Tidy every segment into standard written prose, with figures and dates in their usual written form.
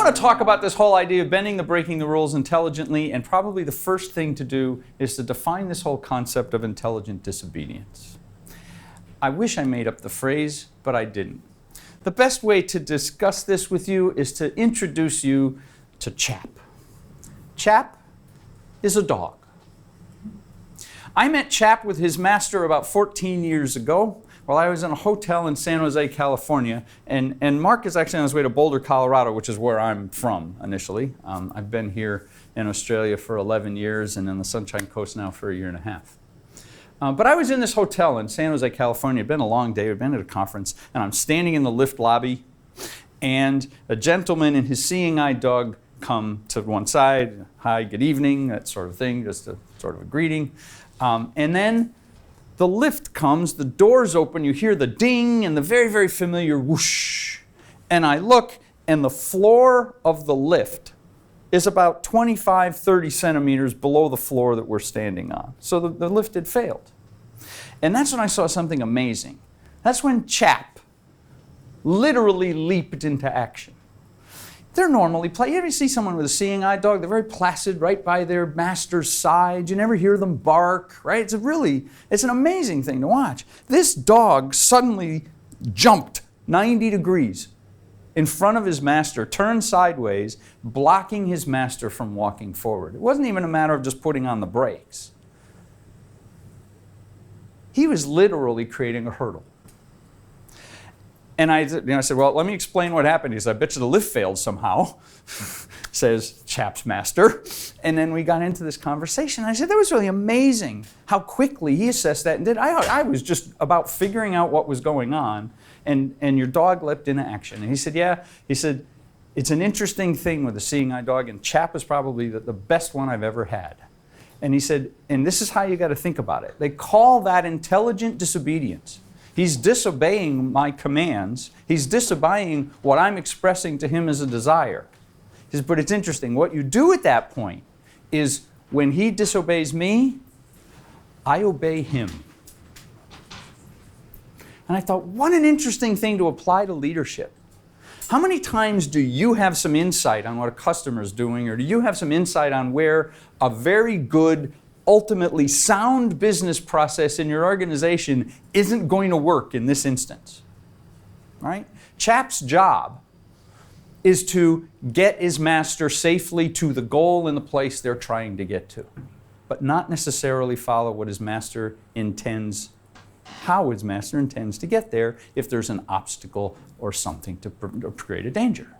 want to talk about this whole idea of bending the breaking the rules intelligently, and probably the first thing to do is to define this whole concept of intelligent disobedience. I wish I made up the phrase, but I didn't. The best way to discuss this with you is to introduce you to Chap. Chap is a dog. I met Chap with his master about 14 years ago while I was in a hotel in San Jose, California. And Mark is actually on his way to Boulder, Colorado, which is where I'm from initially. I've been here in Australia for 11 years and on the Sunshine Coast now for 1.5 years. But I was in this hotel in San Jose, California. It'd been a long day. We'd been at a conference. And I'm standing in the lift lobby. And a gentleman and his seeing eye dog come to one side. Hi, good evening, that sort of thing, just a sort of a greeting. And then the lift comes, the doors open, you hear the ding and the very, very familiar whoosh. And I look, and the floor of the lift is about 25, 30 centimeters below the floor that we're standing on. So the lift had failed. And that's when I saw something amazing. That's when Chap literally leaped into action. They're normally you ever see someone with a seeing eye dog? They're very placid right by their master's side. You never hear them bark, right? It's an amazing thing to watch. This dog suddenly jumped 90 degrees in front of his master, turned sideways, blocking his master from walking forward. It wasn't even a matter of just putting on the brakes. He was literally creating a hurdle. And I said, well, let me explain what happened. He said, I bet you the lift failed somehow, says Chap's master. And then we got into this conversation. I said, that was really amazing how quickly he assessed that and did. I was just about figuring out what was going on, and your dog leapt into action. And he said, yeah. He said, it's an interesting thing with a seeing eye dog, and Chap is probably the best one I've ever had. And he said, and this is how you got to think about it. They call that intelligent disobedience. He's disobeying my commands. He's disobeying what I'm expressing to him as a desire. He says, but it's interesting. What you do at that point is when he disobeys me, I obey him. And I thought, what an interesting thing to apply to leadership. How many times do you have some insight on what a customer's doing, or do you have some insight on where a very good, ultimately sound business process in your organization isn't going to work in this instance? Right? Chap's job is to get his master safely to the goal and the place they're trying to get to, but not necessarily follow what his master intends, how his master intends to get there if there's an obstacle or something to create a danger.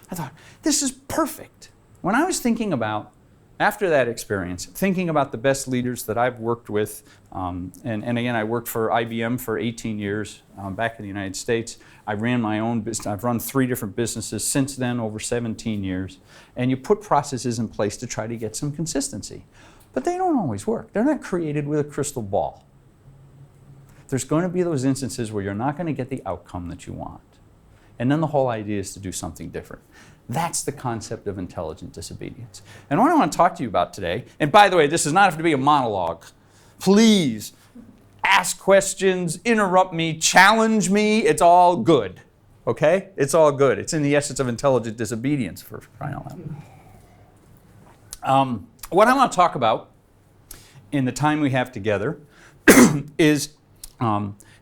I thought, this is perfect. When I was thinking about, after that experience, thinking about the best leaders that I've worked with, and again, I worked for IBM for 18 years back in the United States. I ran my own business. I've run 3 different businesses since then, over 17 years. And you put processes in place to try to get some consistency. But they don't always work. They're not created with a crystal ball. There's going to be those instances where you're not going to get the outcome that you want. And then the whole idea is to do something different. That's the concept of intelligent disobedience. And what I want to talk to you about today, and by the way, this does not have to be a monologue. Please ask questions, interrupt me, challenge me. It's all good. Okay? It's all good. It's in the essence of intelligent disobedience, for crying out loud. What I want to talk about in the time we have together is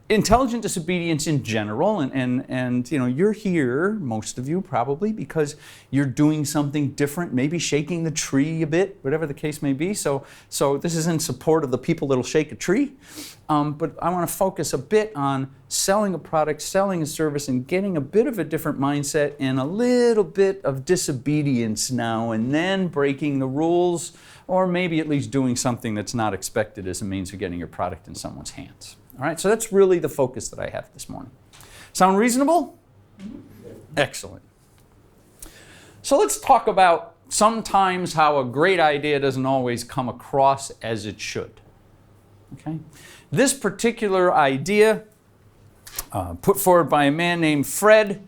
intelligent disobedience in general, and you know, you're here, most of you probably, because you're doing something different, maybe shaking the tree a bit, whatever the case may be. So this is in support of the people that'll shake a tree. But I want to focus a bit on selling a product, selling a service, and getting a bit of a different mindset and a little bit of disobedience now and then, breaking the rules, or maybe at least doing something that's not expected as a means of getting your product in someone's hands. All right, so that's really the focus that I have this morning. Sound reasonable? Excellent. So let's talk about sometimes how a great idea doesn't always come across as it should. Okay? This particular idea, put forward by a man named Fred.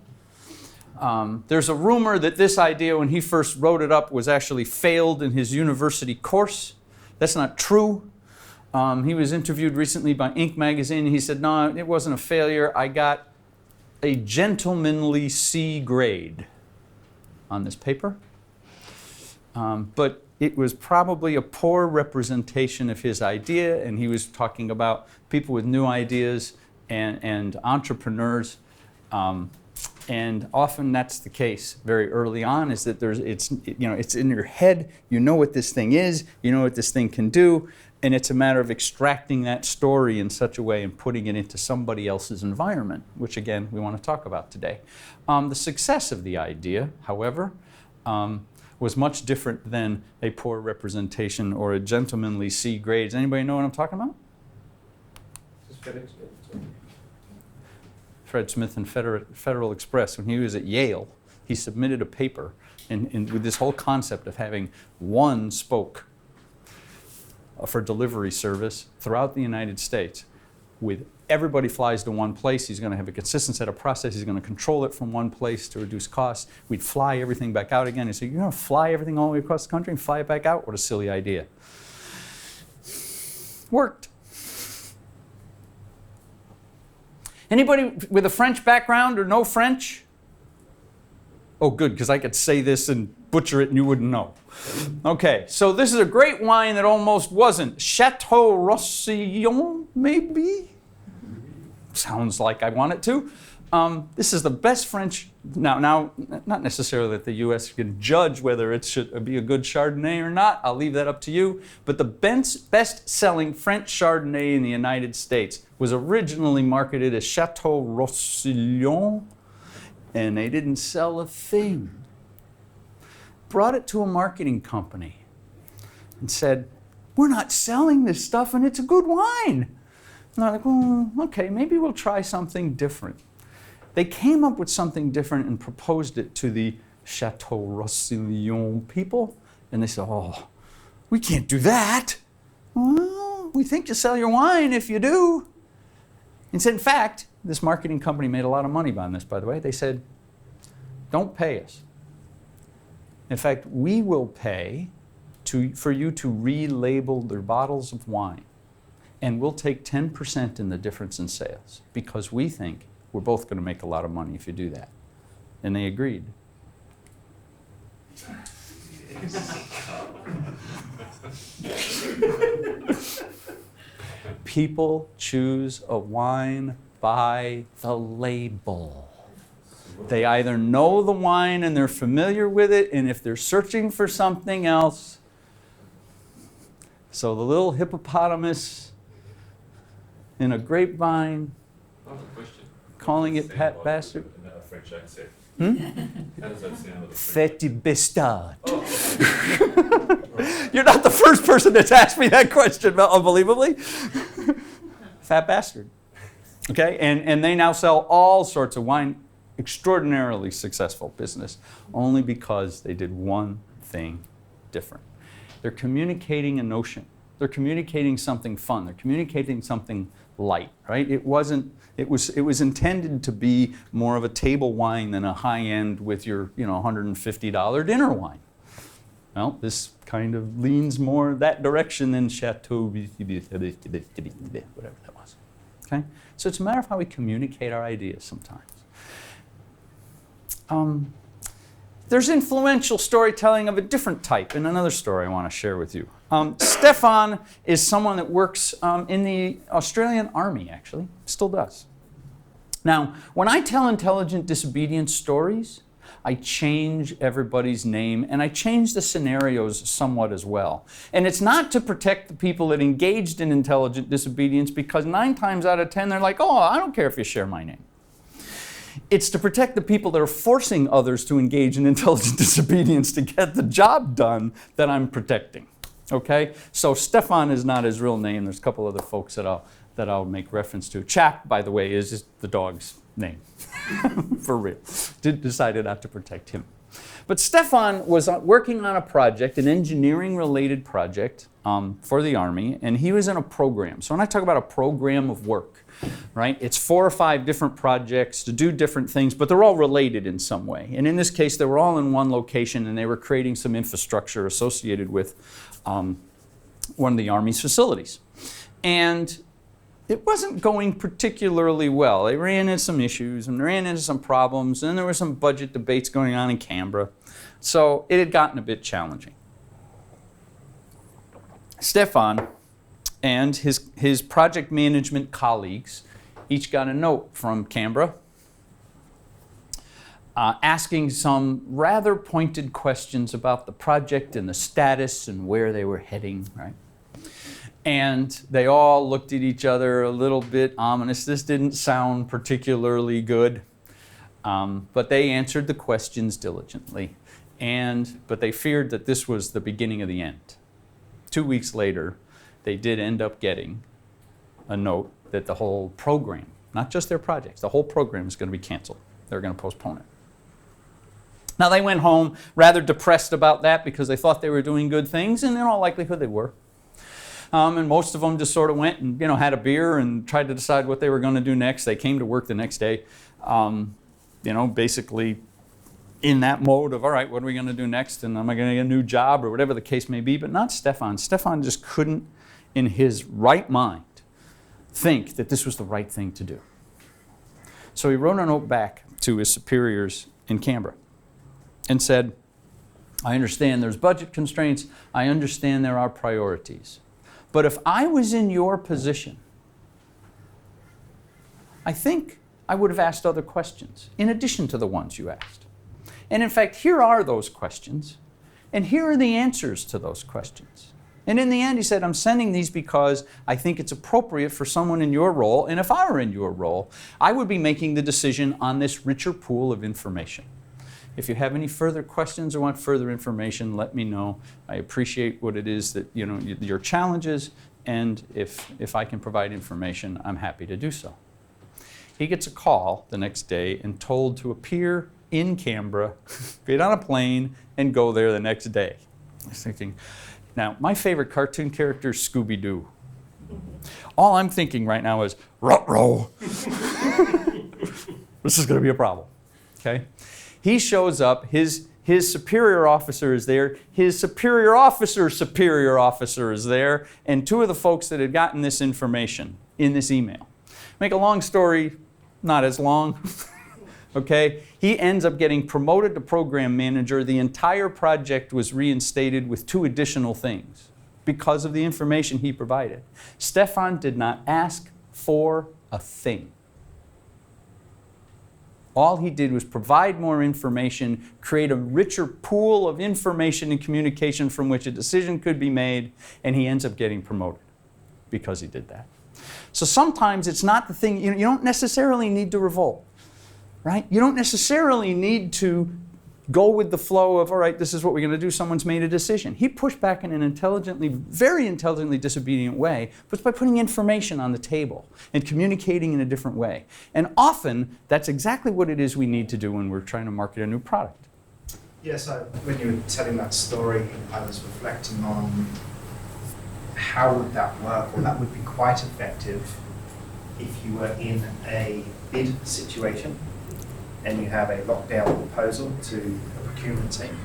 There's a rumor that this idea, when he first wrote it up, was actually failed in his university course. That's not true. He was interviewed recently by Inc. magazine. He said, no, it wasn't a failure. I got a gentlemanly C grade on this paper. But it was probably a poor representation of his idea, and he was talking about people with new ideas and entrepreneurs. And often that's the case very early on, is that it's in your head, you know what this thing is, you know what this thing can do, and it's a matter of extracting that story in such a way and putting it into somebody else's environment, which again we want to talk about today. The success of the idea, however, was much different than a poor representation or a gentlemanly C grades. Anybody know what I'm talking about? Fred Smith and Federal Express, when he was at Yale, he submitted a paper with this whole concept of having one spoke for delivery service throughout the United States. With everybody flies to one place, he's going to have a consistent set of processes, he's going to control it from one place to reduce costs. We'd fly everything back out again. He said, you're going to fly everything all the way across the country and fly it back out? What a silly idea. Worked. Anybody with a French background or no French? Oh, good, because I could say this and butcher it and you wouldn't know. Okay, so this is a great wine that almost wasn't. Chateau Roussillon, maybe? Sounds like I want it to. This is the best French, now, not necessarily that the U.S. can judge whether it should be a good Chardonnay or not. I'll leave that up to you. But the best-selling French Chardonnay in the United States was originally marketed as Chateau Roussillon, and they didn't sell a thing. Brought it to a marketing company and said, we're not selling this stuff and it's a good wine. And they're like, well, okay, maybe we'll try something different. They came up with something different and proposed it to the Chateau Roussillon people. And they said, oh, we can't do that. Well, we think you sell your wine if you do. And said, in fact, this marketing company made a lot of money on this, by the way. They said, don't pay us. In fact, we will pay for you to relabel their bottles of wine. And we'll take 10% in the difference in sales because we think we're both going to make a lot of money if you do that. And they agreed. People choose a wine by the label. They either know the wine and they're familiar with it, and if they're searching for something else. So the little hippopotamus in a grapevine, calling it Pat Bastard. French accent. Hmm? How does that sound? Fête bastard. You're not the first person that's asked me that question, unbelievably. Fat bastard. Okay, and they now sell all sorts of wine. Extraordinarily successful business, only because they did one thing different. They're communicating a notion. They're communicating something fun. They're communicating something light, right? It was intended to be more of a table wine than a high-end with your, $150 dinner wine. Well, this kind of leans more that direction than Chateau, whatever that was. Okay? So it's a matter of how we communicate our ideas sometimes. There's influential storytelling of a different type in another story I want to share with you. Stefan is someone that works in the Australian Army, actually, still does. Now, when I tell intelligent disobedience stories, I change everybody's name and I change the scenarios somewhat as well. And it's not to protect the people that engaged in intelligent disobedience, because 9 times out of 10 they're like, oh, I don't care if you share my name. It's to protect the people that are forcing others to engage in intelligent disobedience to get the job done that I'm protecting. Okay? So Stefan is not his real name. There's a couple other folks that I'll make reference to. Chap, by the way, is just the dog's name. For real. Decided not to protect him. But Stefan was working on a project, an engineering-related project for the Army, and he was in a program. So when I talk about a program of work, right, it's 4 or 5 different projects to do different things, but they're all related in some way. And in this case, they were all in one location, and they were creating some infrastructure associated with one of the Army's facilities. And it wasn't going particularly well. They ran into some issues and ran into some problems, and there were some budget debates going on in Canberra. So it had gotten a bit challenging. Stefan and his project management colleagues each got a note from Canberra asking some rather pointed questions about the project and the status and where they were heading, right? And they all looked at each other a little bit ominous. This didn't sound particularly good, but they answered the questions diligently. But they feared that this was the beginning of the end. 2 weeks later, they did end up getting a note that the whole program, not just their projects, the whole program is going to be canceled. They're going to postpone it. Now they went home rather depressed about that because they thought they were doing good things, and in all likelihood they were. And most of them just sort of went and had a beer and tried to decide what they were going to do next. They came to work the next day, basically in that mode of, all right, what are we going to do next? And am I going to get a new job or whatever the case may be? But not Stefan. Stefan just couldn't, in his right mind, think that this was the right thing to do. So he wrote a note back to his superiors in Canberra and said, I understand there's budget constraints. I understand there are priorities. But if I was in your position, I think I would have asked other questions in addition to the ones you asked. And in fact, here are those questions, and here are the answers to those questions. And in the end, he said, I'm sending these because I think it's appropriate for someone in your role, and if I were in your role, I would be making the decision on this richer pool of information. If you have any further questions or want further information, let me know. I appreciate what it is that, your challenges, and if I can provide information, I'm happy to do so. He gets a call the next day and told to appear in Canberra, get on a plane, and go there the next day. I was thinking, now, my favorite cartoon character is Scooby-Doo. All I'm thinking right now is, ruh-roh. This is going to be a problem, okay? He shows up, his superior officer is there, his superior officer is there, and two of the folks that had gotten this information in this email. Make a long story, not as long, okay? He ends up getting promoted to program manager. The entire project was reinstated with 2 additional things because of the information he provided. Stefan did not ask for a thing. All he did was provide more information, create a richer pool of information and communication from which a decision could be made, and he ends up getting promoted because he did that. So sometimes it's not the thing, you don't necessarily need to revolt, right? You don't necessarily need to go with the flow of, all right, this is what we're going to do, someone's made a decision. He pushed back in an very intelligently disobedient way, but by putting information on the table and communicating in a different way. And often, that's exactly what it is we need to do when we're trying to market a new product. Yes, when you were telling that story, I was reflecting on how would that work, or that would be quite effective if you were in a bid situation and you have a lockdown proposal to a procurement team,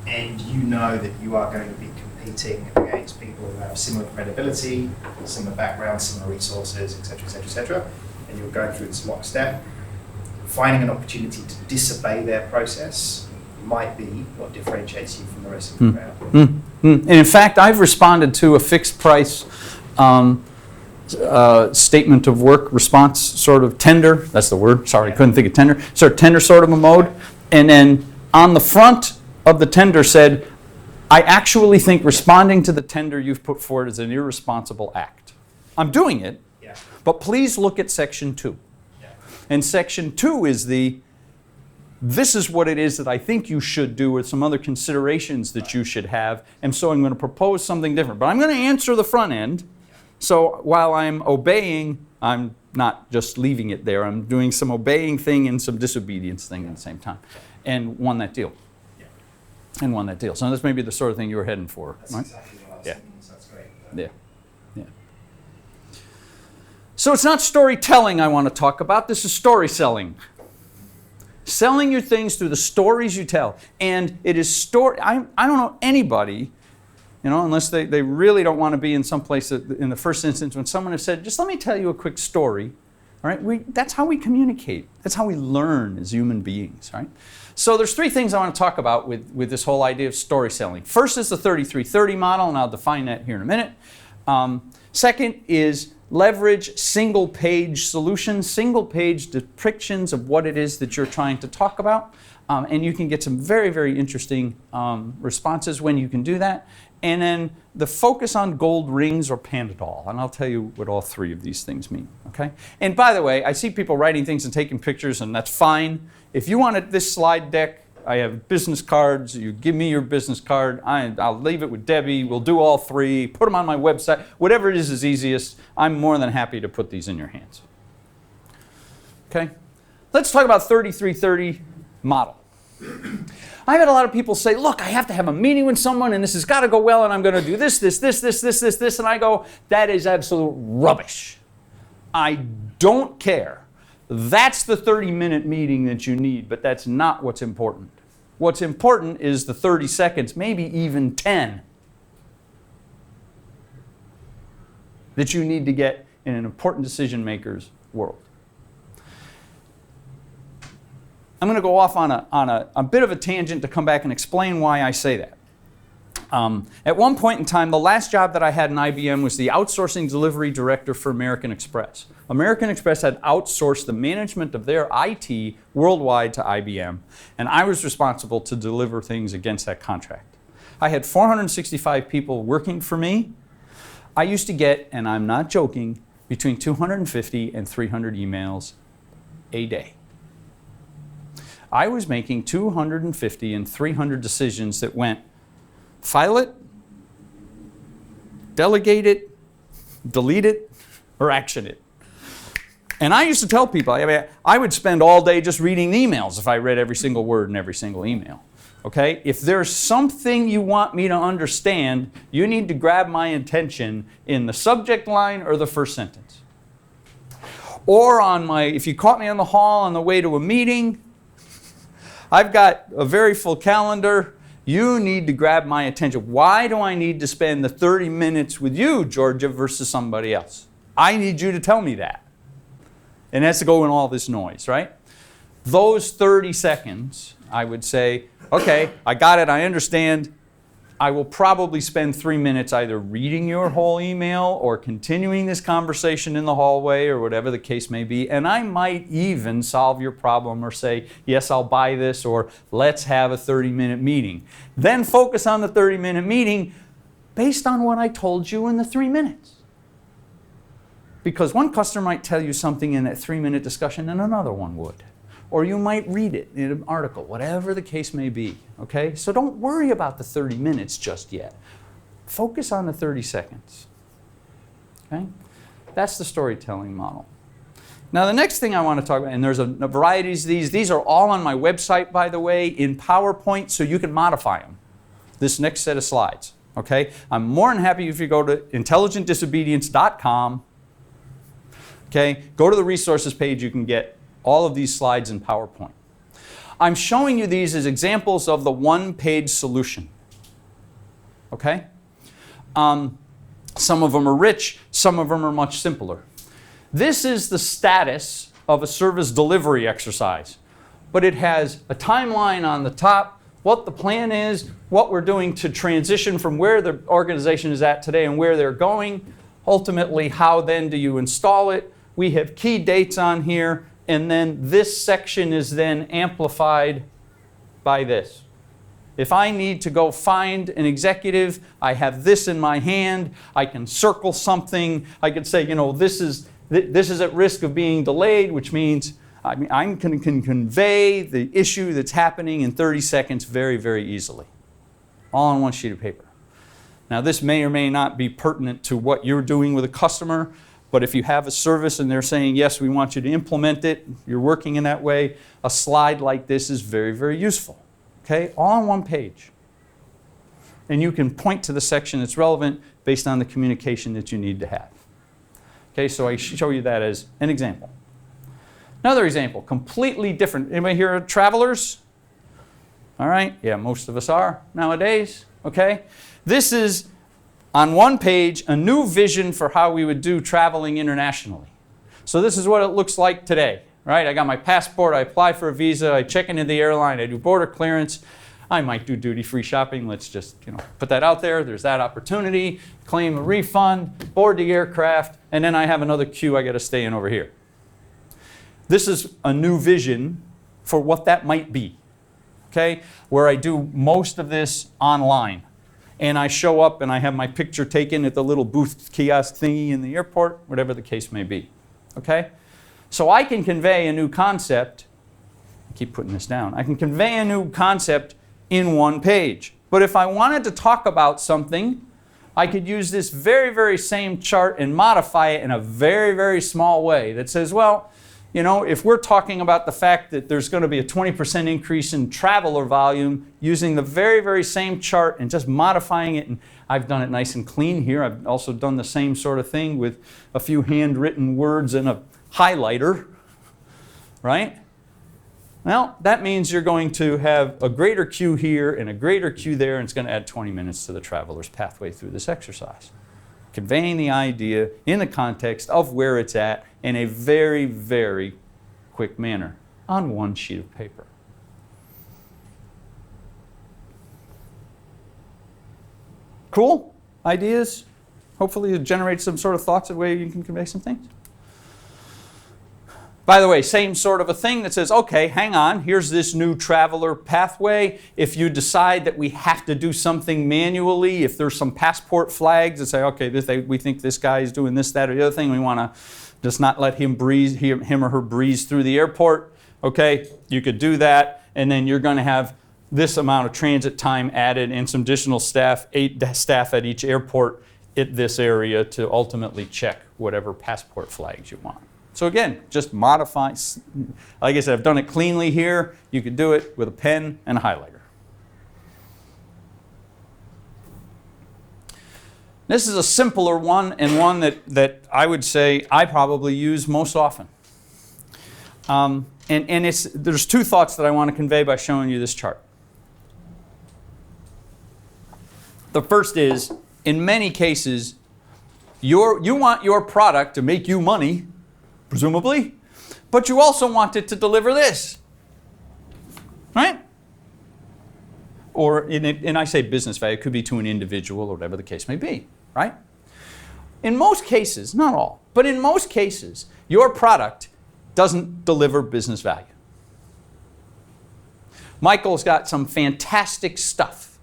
and you know that you are going to be competing against people who have similar credibility, similar backgrounds, similar resources, etc., etc., etc., and you're going through this lockstep, finding an opportunity to disobey their process might be what differentiates you from the rest of the crowd. And in fact, I've responded to a fixed price statement of work response sort of tender, that's the word, sorry, I couldn't think of tender, tender sort of a mode, and then on the front of the tender said, I actually think responding to the tender you've put forward is an irresponsible act. I'm doing it, but please look at section 2. And section 2 is this is what it is that I think you should do with some other considerations that you should have, and so I'm going to propose something different. But I'm going to answer the front end. So while I'm obeying, I'm not just leaving it there. I'm doing some obeying thing and some disobedience thing at the same time. And won that deal. And won that deal. So this may be the sort of thing you were heading for. That's right? exactly what I was thinking, so that's great. Yeah. So it's not storytelling I want to talk about. This is story selling. Selling your things through the stories you tell. And it is I don't know anybody You know, unless they really don't want to be in some place that, in the first instance when someone has said, just let me tell you a quick story. All right, that's how we communicate. That's how we learn as human beings, right? So there's three things I want to talk about with this whole idea of story selling. First is the 33-30 model, and I'll define that here in a minute. Second is leverage single-page solutions, single-page depictions of what it is that you're trying to talk about. And you can get some very, very interesting responses when you can do that. And then the focus on gold rings or Panadol. And I'll tell you what all three of these things mean, okay? And by the way, I see people writing things and taking pictures, and that's fine. If you wanted this slide deck, I have business cards. You give me your business card. I'll leave it with Debbie. We'll do all three. Put them on my website. Whatever it is easiest. I'm more than happy to put these in your hands. Okay? Let's talk about 33-30 model. I've had a lot of people say, look, I have to have a meeting with someone and this has got to go well and I'm going to do this. And I go, that is absolute rubbish. I don't care. That's the 30-minute meeting that you need, but that's not what's important. What's important is the 30 seconds, maybe even 10, that you need to get in an important decision maker's world. I'm going to go off on a bit of a tangent to come back and explain why I say that. At one point in time, the last job that I had in IBM was the outsourcing delivery director for American Express. American Express had outsourced the management of their IT worldwide to IBM, and I was responsible to deliver things against that contract. I had 465 people working for me. I used to get, and I'm not joking, between 250 and 300 emails a day. I was making 250 and 300 decisions that went file it, delegate it, delete it, or action it. And I used to tell people, I would spend all day just reading emails if I read every single word in every single email. Okay? If there's something you want me to understand, you need to grab my attention in the subject line or the first sentence. Or if you caught me in the hall on the way to a meeting, I've got a very full calendar. You need to grab my attention. Why do I need to spend the 30 minutes with you, Georgia, versus somebody else? I need you to tell me that. And that's to go in all this noise, right? Those 30 seconds, I would say, okay, I got it, I understand. I will probably spend 3 minutes either reading your whole email or continuing this conversation in the hallway or whatever the case may be. And I might even solve your problem or say, yes, I'll buy this, or let's have a 30-minute meeting. Then focus on the 30-minute meeting based on what I told you in the 3 minutes. Because one customer might tell you something in that 3-minute discussion and another one would. Or you might read it in an article, whatever the case may be, okay? So don't worry about the 30 minutes just yet. Focus on the 30 seconds, okay? That's the storytelling model. Now the next thing I want to talk about, and there's a variety of these. These are all on my website, by the way, in PowerPoint, so you can modify them. This next set of slides, okay? I'm more than happy if you go to intelligentdisobedience.com, okay? Go to the resources page, you can get all of these slides in PowerPoint. I'm showing you these as examples of the one-page solution. Okay? Some of them are rich, some of them are much simpler. This is the status of a service delivery exercise, but it has a timeline on the top, what the plan is, what we're doing to transition from where the organization is at today and where they're going, ultimately how then do you install it. We have key dates on here. And then this section is then amplified by this. If I need to go find an executive, I have this in my hand. I can circle something. I could say, you know, this is at risk of being delayed, which means I can convey the issue that's happening in 30 seconds very, very easily. All on one sheet of paper. Now, this may or may not be pertinent to what you're doing with a customer. But if you have a service and they're saying, yes, we want you to implement it, you're working in that way, a slide like this is very, very useful. Okay? All on one page. And you can point to the section that's relevant based on the communication that you need to have. Okay, so I show you that as an example. Another example, completely different. Anybody here are travelers? All right, yeah, most of us are nowadays. Okay? This is On one page, a new vision for how we would do traveling internationally. So this is what it looks like today, right? I got my passport, I apply for a visa, I check into the airline, I do border clearance. I might do duty-free shopping. Let's just, put that out there. There's that opportunity, claim a refund, board the aircraft, and then I have another queue I got to stay in over here. This is a new vision for what that might be, okay? Where I do most of this online. And I show up and I have my picture taken at the little booth kiosk thingy in the airport, whatever the case may be, okay? So I can convey a new concept. I keep putting this down. I can convey a new concept in one page. But if I wanted to talk about something, I could use this very, very same chart and modify it in a very, very small way that says, well, if we're talking about the fact that there's going to be a 20% increase in traveler volume, using the very, very same chart and just modifying it, and I've done it nice and clean here. I've also done the same sort of thing with a few handwritten words and a highlighter, right? Well, that means you're going to have a greater queue here and a greater queue there, and it's going to add 20 minutes to the traveler's pathway through this exercise. Conveying the idea in the context of where it's at in a very, very quick manner on one sheet of paper. Cool? Ideas? Hopefully it generates some sort of thoughts of where you can convey some things. By the way, same sort of a thing that says, okay, hang on, here's this new traveler pathway. If you decide that we have to do something manually, if there's some passport flags that say, okay, we think this guy is doing this, that, or the other thing, we want to just not let him or her breeze through the airport, okay, you could do that, and then you're going to have this amount of transit time added and some additional staff, 8 staff at each airport at this area to ultimately check whatever passport flags you want. So again, just modify. Like I said, I've done it cleanly here. You could do it with a pen and a highlighter. This is a simpler one, and one that I would say I probably use most often. And there's two thoughts that I want to convey by showing you this chart. The first is, in many cases, you want your product to make you money, presumably, but you also want it to deliver this, right? Or, and I say business value, it could be to an individual or whatever the case may be, right? In most cases, not all, but in most cases, your product doesn't deliver business value. Michael's got some fantastic stuff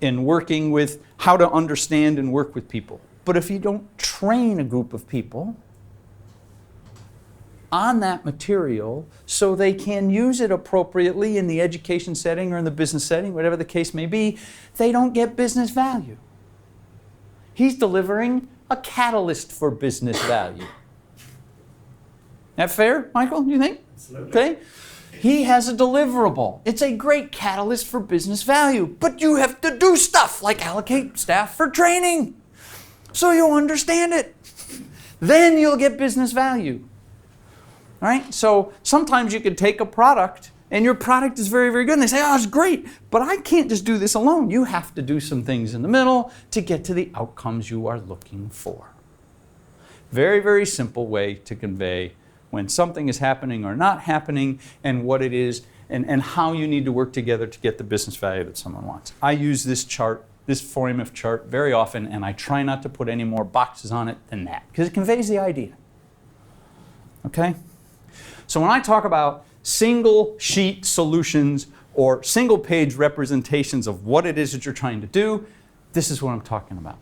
in working with how to understand and work with people. But if you don't train a group of people on that material so they can use it appropriately in the education setting or in the business setting, whatever the case may be, they don't get business value. He's delivering a catalyst for business value. That fair, Michael, do you think? Absolutely. Okay. He has a deliverable. It's a great catalyst for business value, but you have to do stuff like allocate staff for training so you'll understand it. Then you'll get business value. Right? So sometimes you could take a product and your product is very, very good and they say, oh, it's great, but I can't just do this alone. You have to do some things in the middle to get to the outcomes you are looking for. Very, very simple way to convey when something is happening or not happening and what it is and how you need to work together to get the business value that someone wants. I use this chart, this form of chart very often, and I try not to put any more boxes on it than that because it conveys the idea. Okay? So when I talk about single sheet solutions or single page representations of what it is that you're trying to do, this is what I'm talking about.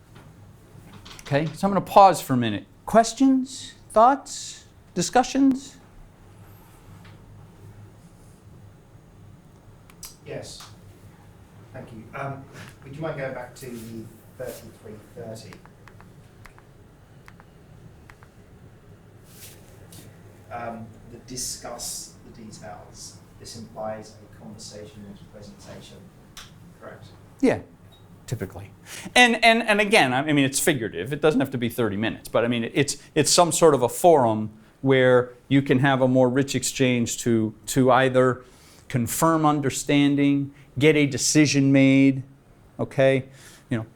Okay, so I'm going to pause for a minute. Questions, thoughts, discussions? Yes. Thank you. Would you mind going back to 3330? The discuss the details. This implies a conversation or presentation, correct? Yeah, typically. And again, I mean, it's figurative. It doesn't have to be 30 minutes, but I mean, it's some sort of a forum where you can have a more rich exchange to either confirm understanding, get a decision made, okay?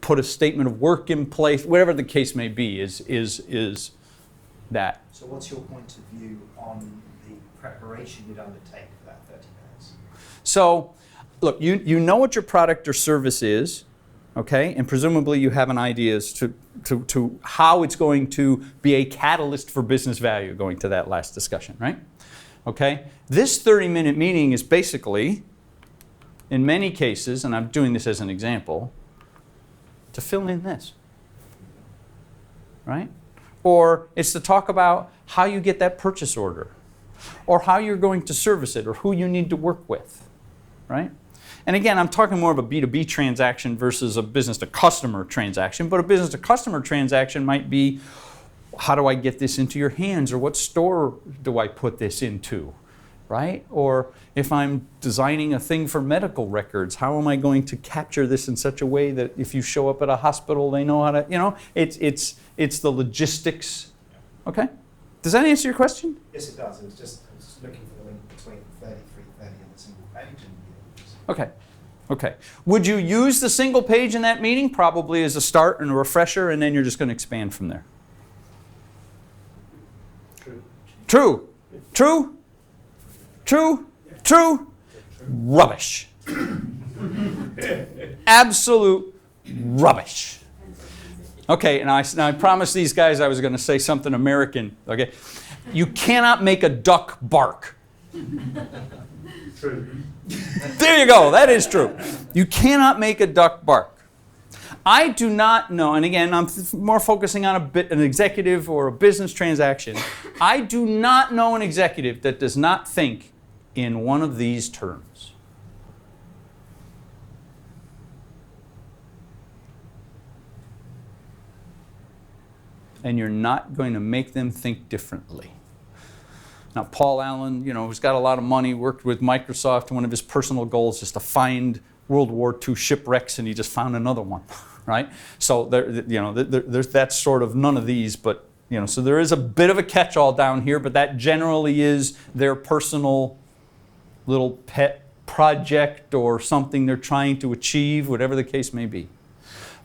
put a statement of work in place, whatever the case may be, is that. So what's your point of view on the preparation you'd undertake for that 30 minutes? So, look, you know what your product or service is, okay? And presumably you have an idea as to how it's going to be a catalyst for business value, going to that last discussion, right? Okay? This 30-minute meeting is basically, in many cases, and I'm doing this as an example, to fill in this, right? Or it's to talk about how you get that purchase order, or how you're going to service it, or who you need to work with, right? And again, I'm talking more of a B2B transaction versus a business-to-customer transaction, but a business-to-customer transaction might be, how do I get this into your hands, or what store do I put this into, right? Or if I'm designing a thing for medical records, how am I going to capture this in such a way that if you show up at a hospital, they know how to, it's the logistics. Okay? Does that answer your question? Yes, it does. I was just looking for the link between 3330 and the single page. Okay. Okay. Would you use the single page in that meeting? Probably as a start and a refresher, and then you're just going to expand from there. True. True. True. True. True. Rubbish. Absolute rubbish. Okay, and I promised these guys I was going to say something American. Okay, you cannot make a duck bark. True. There you go. That is true. You cannot make a duck bark. I do not know, and again, I'm more focusing on an executive or a business transaction. I do not know an executive that does not think in one of these terms. And you're not going to make them think differently. Now, Paul Allen, who's got a lot of money, worked with Microsoft. One of his personal goals is to find World War II shipwrecks, and he just found another one, right? So there's that sort of none of these, but so there is a bit of a catch-all down here, but that generally is their personal little pet project or something they're trying to achieve, whatever the case may be.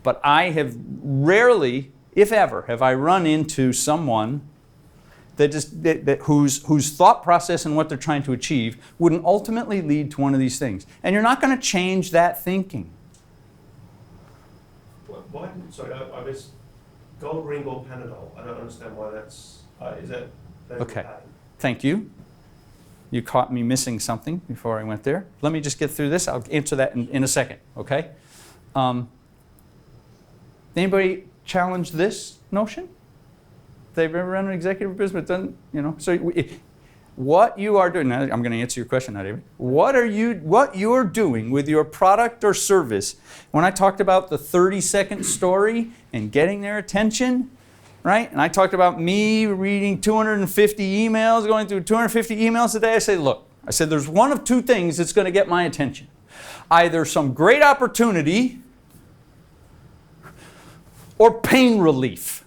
But I have rarely, if ever, have I run into someone whose thought process and what they're trying to achieve wouldn't ultimately lead to one of these things. And you're not going to change that thinking. Why? Sorry, I missed gold ring or Panadol. I don't understand why that's. Is that? Okay. Thank you. You caught me missing something before I went there. Let me just get through this. I'll answer that in a second. Okay. Anybody challenge this notion? They've ever run an executive business, but done, So what you are doing, now I'm going to answer your question now, David. What you're doing with your product or service, when I talked about the 30-second story and getting their attention, right? And I talked about me reading 250 emails, going through 250 emails a day. I said, there's one of two things that's going to get my attention. Either some great opportunity or pain relief.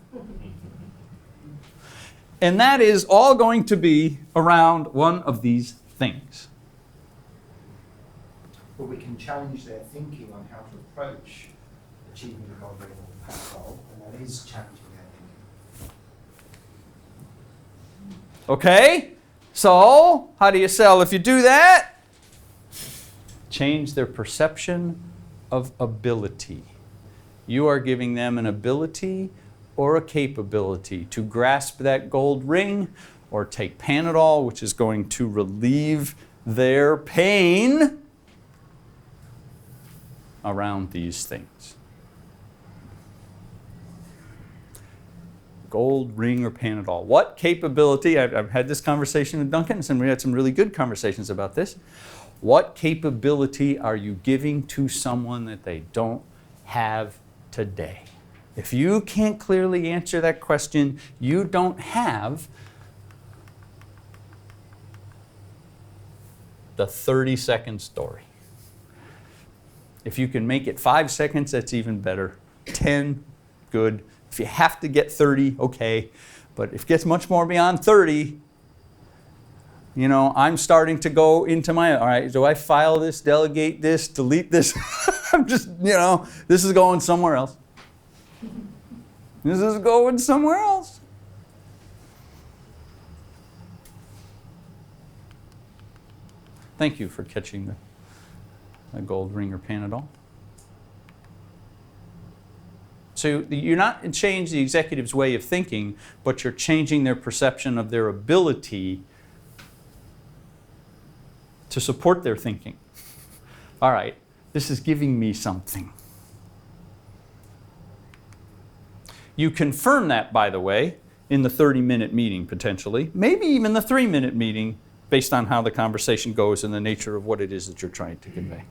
And that is all going to be around one of these things. But we can challenge their thinking on how to approach achieving the goal or goal, and that is challenging their thinking. Okay? So, how do you sell if you do that? Change their perception of ability. You are giving them an ability or a capability to grasp that gold ring or take Panadol, which is going to relieve their pain around these things. Gold ring or Panadol. What capability, I've had this conversation with Duncan, and we had some really good conversations about this. What capability are you giving to someone that they don't have today? If you can't clearly answer that question, you don't have the 30-second story. If you can make it 5 seconds, that's even better. 10, good. If you have to get 30, okay. But if it gets much more beyond 30, I'm starting to go into all right, do I file this, delegate this, delete this? I'm just, this is going somewhere else. This is going somewhere else. Thank you for catching the gold ring or Panadol. So you're not changing the executive's way of thinking, but you're changing their perception of their ability to support their thinking. All right, this is giving me something. You confirm that, by the way, in the 30-minute meeting, potentially. Maybe even the 3-minute meeting, based on how the conversation goes and the nature of what it is that you're trying to convey.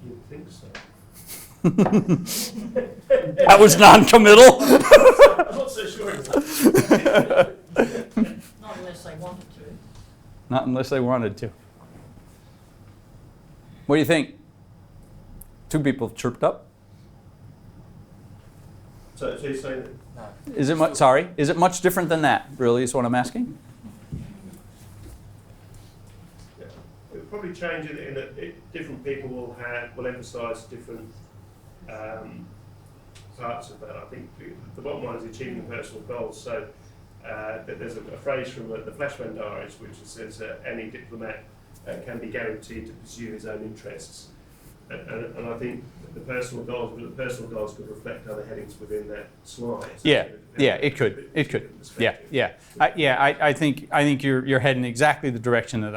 You think so? That was non-committal. I'm not so sure. Not unless they wanted to. Not unless they wanted to. What do you think? 2 people have chirped up. So you're saying that? No. Is it sorry? Is it much different than that? Really, is what I'm asking. Yeah. It would probably change in that different people will emphasise different parts of that. I think the bottom line is achieving personal goals. So there's a phrase from the Flashman Diaries which says any diplomat can be guaranteed to pursue his own interests. And I think the personal goals could reflect other headings within that slide. So It could. I think you're heading exactly the direction that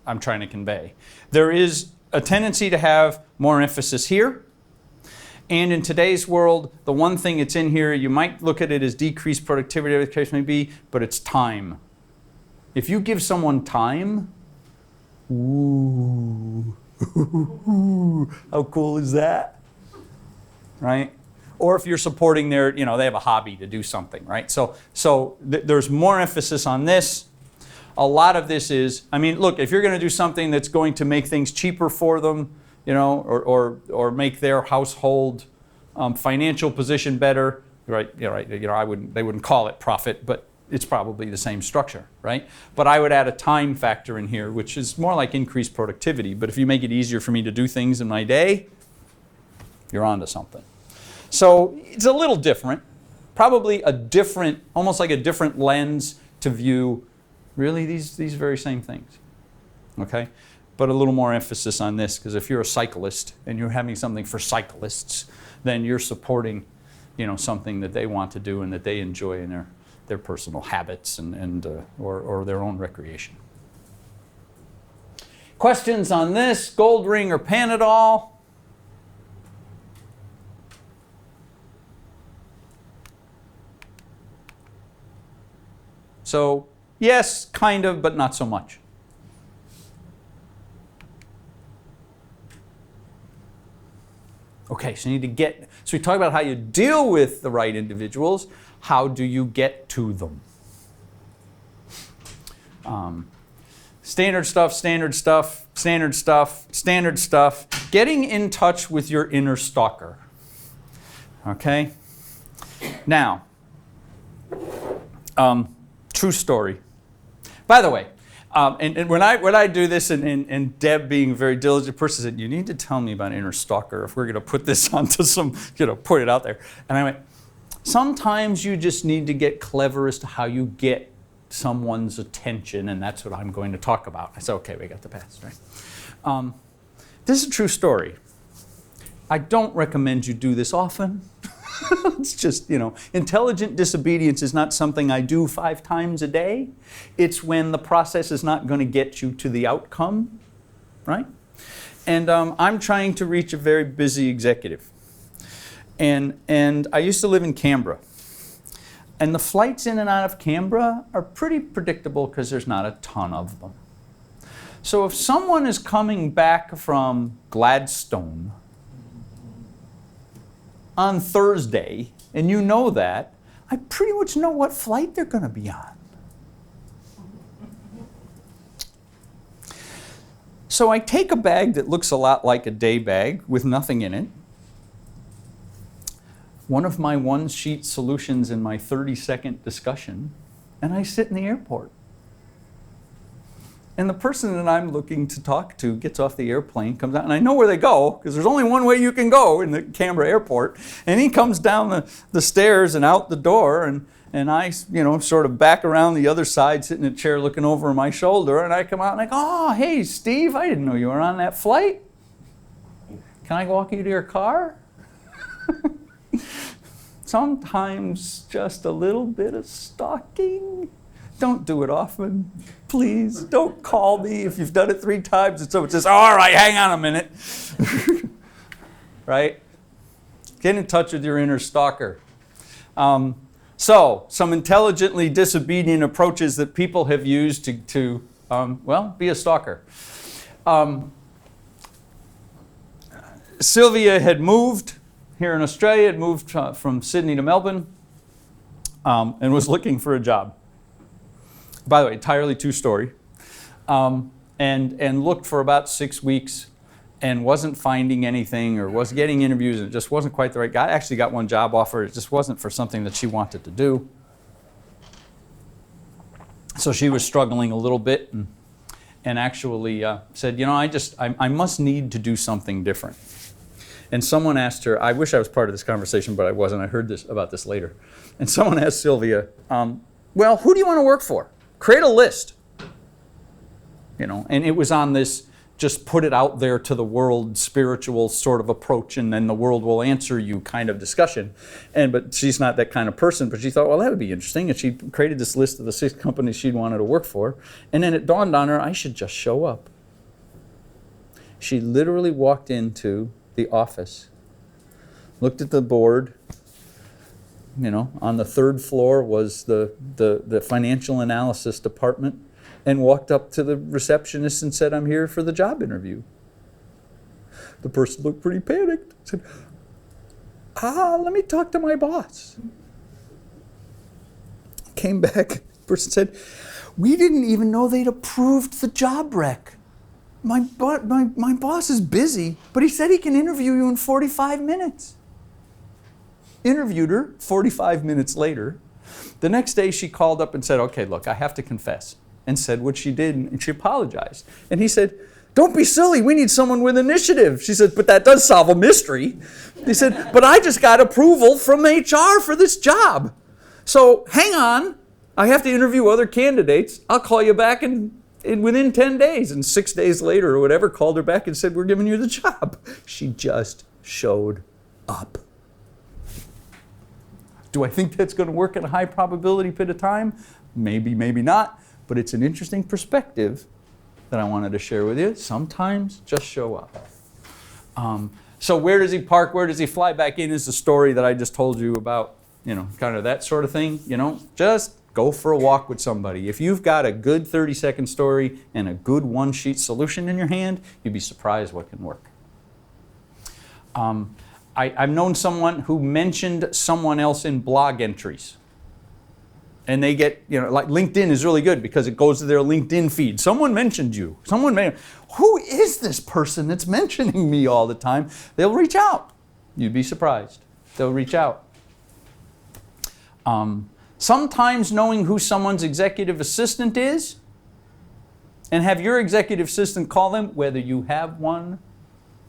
I'm trying to convey. There is a tendency to have more emphasis here. And in today's world, the one thing that's in here, you might look at it as decreased productivity, whatever the case may be, but it's time. If you give someone time, ooh, how cool is that? Right? Or if you're supporting their, they have a hobby to do something, right? So there's more emphasis on this. A lot of this is, look, if you're going to do something that's going to make things cheaper for them, or make their household financial position better, right? They wouldn't call it profit, but it's probably the same structure, right? But I would add a time factor in here, which is more like increased productivity. But if you make it easier for me to do things in my day, you're onto something. So it's a little different, probably almost like a different lens to view really these very same things, okay? But a little more emphasis on this, because if you're a cyclist and you're having something for cyclists, then you're supporting, something that they want to do and that they enjoy in their personal habits or their own recreation. Questions on this, gold ring or Panadol? So, yes, kind of, but not so much. Okay, so we talk about how you deal with the right individuals. How do you get to them? Standard stuff. Getting in touch with your inner stalker. Okay? Now, true story. By the way, and when I do this, and Deb being a very diligent person said, you need to tell me about inner stalker if we're going to put this onto put it out there. And I went, sometimes you just need to get clever as to how you get someone's attention, and that's what I'm going to talk about. I said, okay, we got the pass, right? This is a true story. I don't recommend you do this often. It's just, intelligent disobedience is not something I do 5 times a day. It's when the process is not going to get you to the outcome, right? And I'm trying to reach a very busy executive. And I used to live in Canberra. And the flights in and out of Canberra are pretty predictable because there's not a ton of them. So if someone is coming back from Gladstone on Thursday, and you know that, I pretty much know what flight they're going to be on. So I take a bag that looks a lot like a day bag with nothing in it, one of my one-sheet solutions in my 30-second discussion, and I sit in the airport. And the person that I'm looking to talk to gets off the airplane, comes out, and I know where they go, because there's only one way you can go in the Canberra airport. And he comes down the stairs and out the door, and I, sort of back around the other side, sitting in a chair looking over my shoulder, and I come out and I go, oh, hey, Steve, I didn't know you were on that flight. Can I walk you to your car? Sometimes just a little bit of stalking. Don't do it often, please. Don't call me if you've done it 3 times and someone says, oh, all right, hang on a minute. Right? Get in touch with your inner stalker. So, some intelligently disobedient approaches that people have used to be a stalker. Sylvia had moved here in Australia, had moved from Sydney to Melbourne, and was looking for a job. By the way, entirely true story. And looked for about 6 weeks and wasn't finding anything, or was getting interviews and it just wasn't quite the right guy. I actually got one job offer. It just wasn't for something that she wanted to do. So she was struggling a little bit and actually said, I must need to do something different. And someone asked her, I wish I was part of this conversation, but I wasn't. I heard about this later. And someone asked Sylvia, well, who do you want to work for? Create a list. And it was on this just put it out there to the world spiritual sort of approach, and then the world will answer you kind of discussion. But she's not that kind of person, but she thought, well, that would be interesting. And she created this list of the 6 companies she'd wanted to work for. And then it dawned on her, I should just show up. She literally walked into the office, looked at the board. On the 3rd floor was the financial analysis department, and walked up to the receptionist and said, I'm here for the job interview. The person looked pretty panicked. Said, let me talk to my boss. Came back, the person said, we didn't even know they'd approved the job rec. My boss is busy, but he said he can interview you in 45 minutes. Interviewed her 45 minutes later. The next day she called up and said, okay, look, I have to confess, and said what she did, and she apologized. And he said, don't be silly, we need someone with initiative. She said, but that does solve a mystery. He said, but I just got approval from HR for this job. So hang on, I have to interview other candidates. I'll call you back within 10 days. And 6 days later or whatever, called her back and said, we're giving you the job. She just showed up. Do I think that's going to work at a high probability bit of time? Maybe, maybe not. But it's an interesting perspective that I wanted to share with you. Sometimes just show up. So where does he park? Where does he fly back in is the story that I just told you about, kind of that sort of thing. Just go for a walk with somebody. If you've got a good 30-second story and a good one-sheet solution in your hand, you'd be surprised what can work. I've known someone who mentioned someone else in blog entries. And they get, like LinkedIn is really good because it goes to their LinkedIn feed. Someone mentioned you. Who is this person that's mentioning me all the time? They'll reach out. You'd be surprised. They'll reach out. Sometimes knowing who someone's executive assistant is, and have your executive assistant call them whether you have one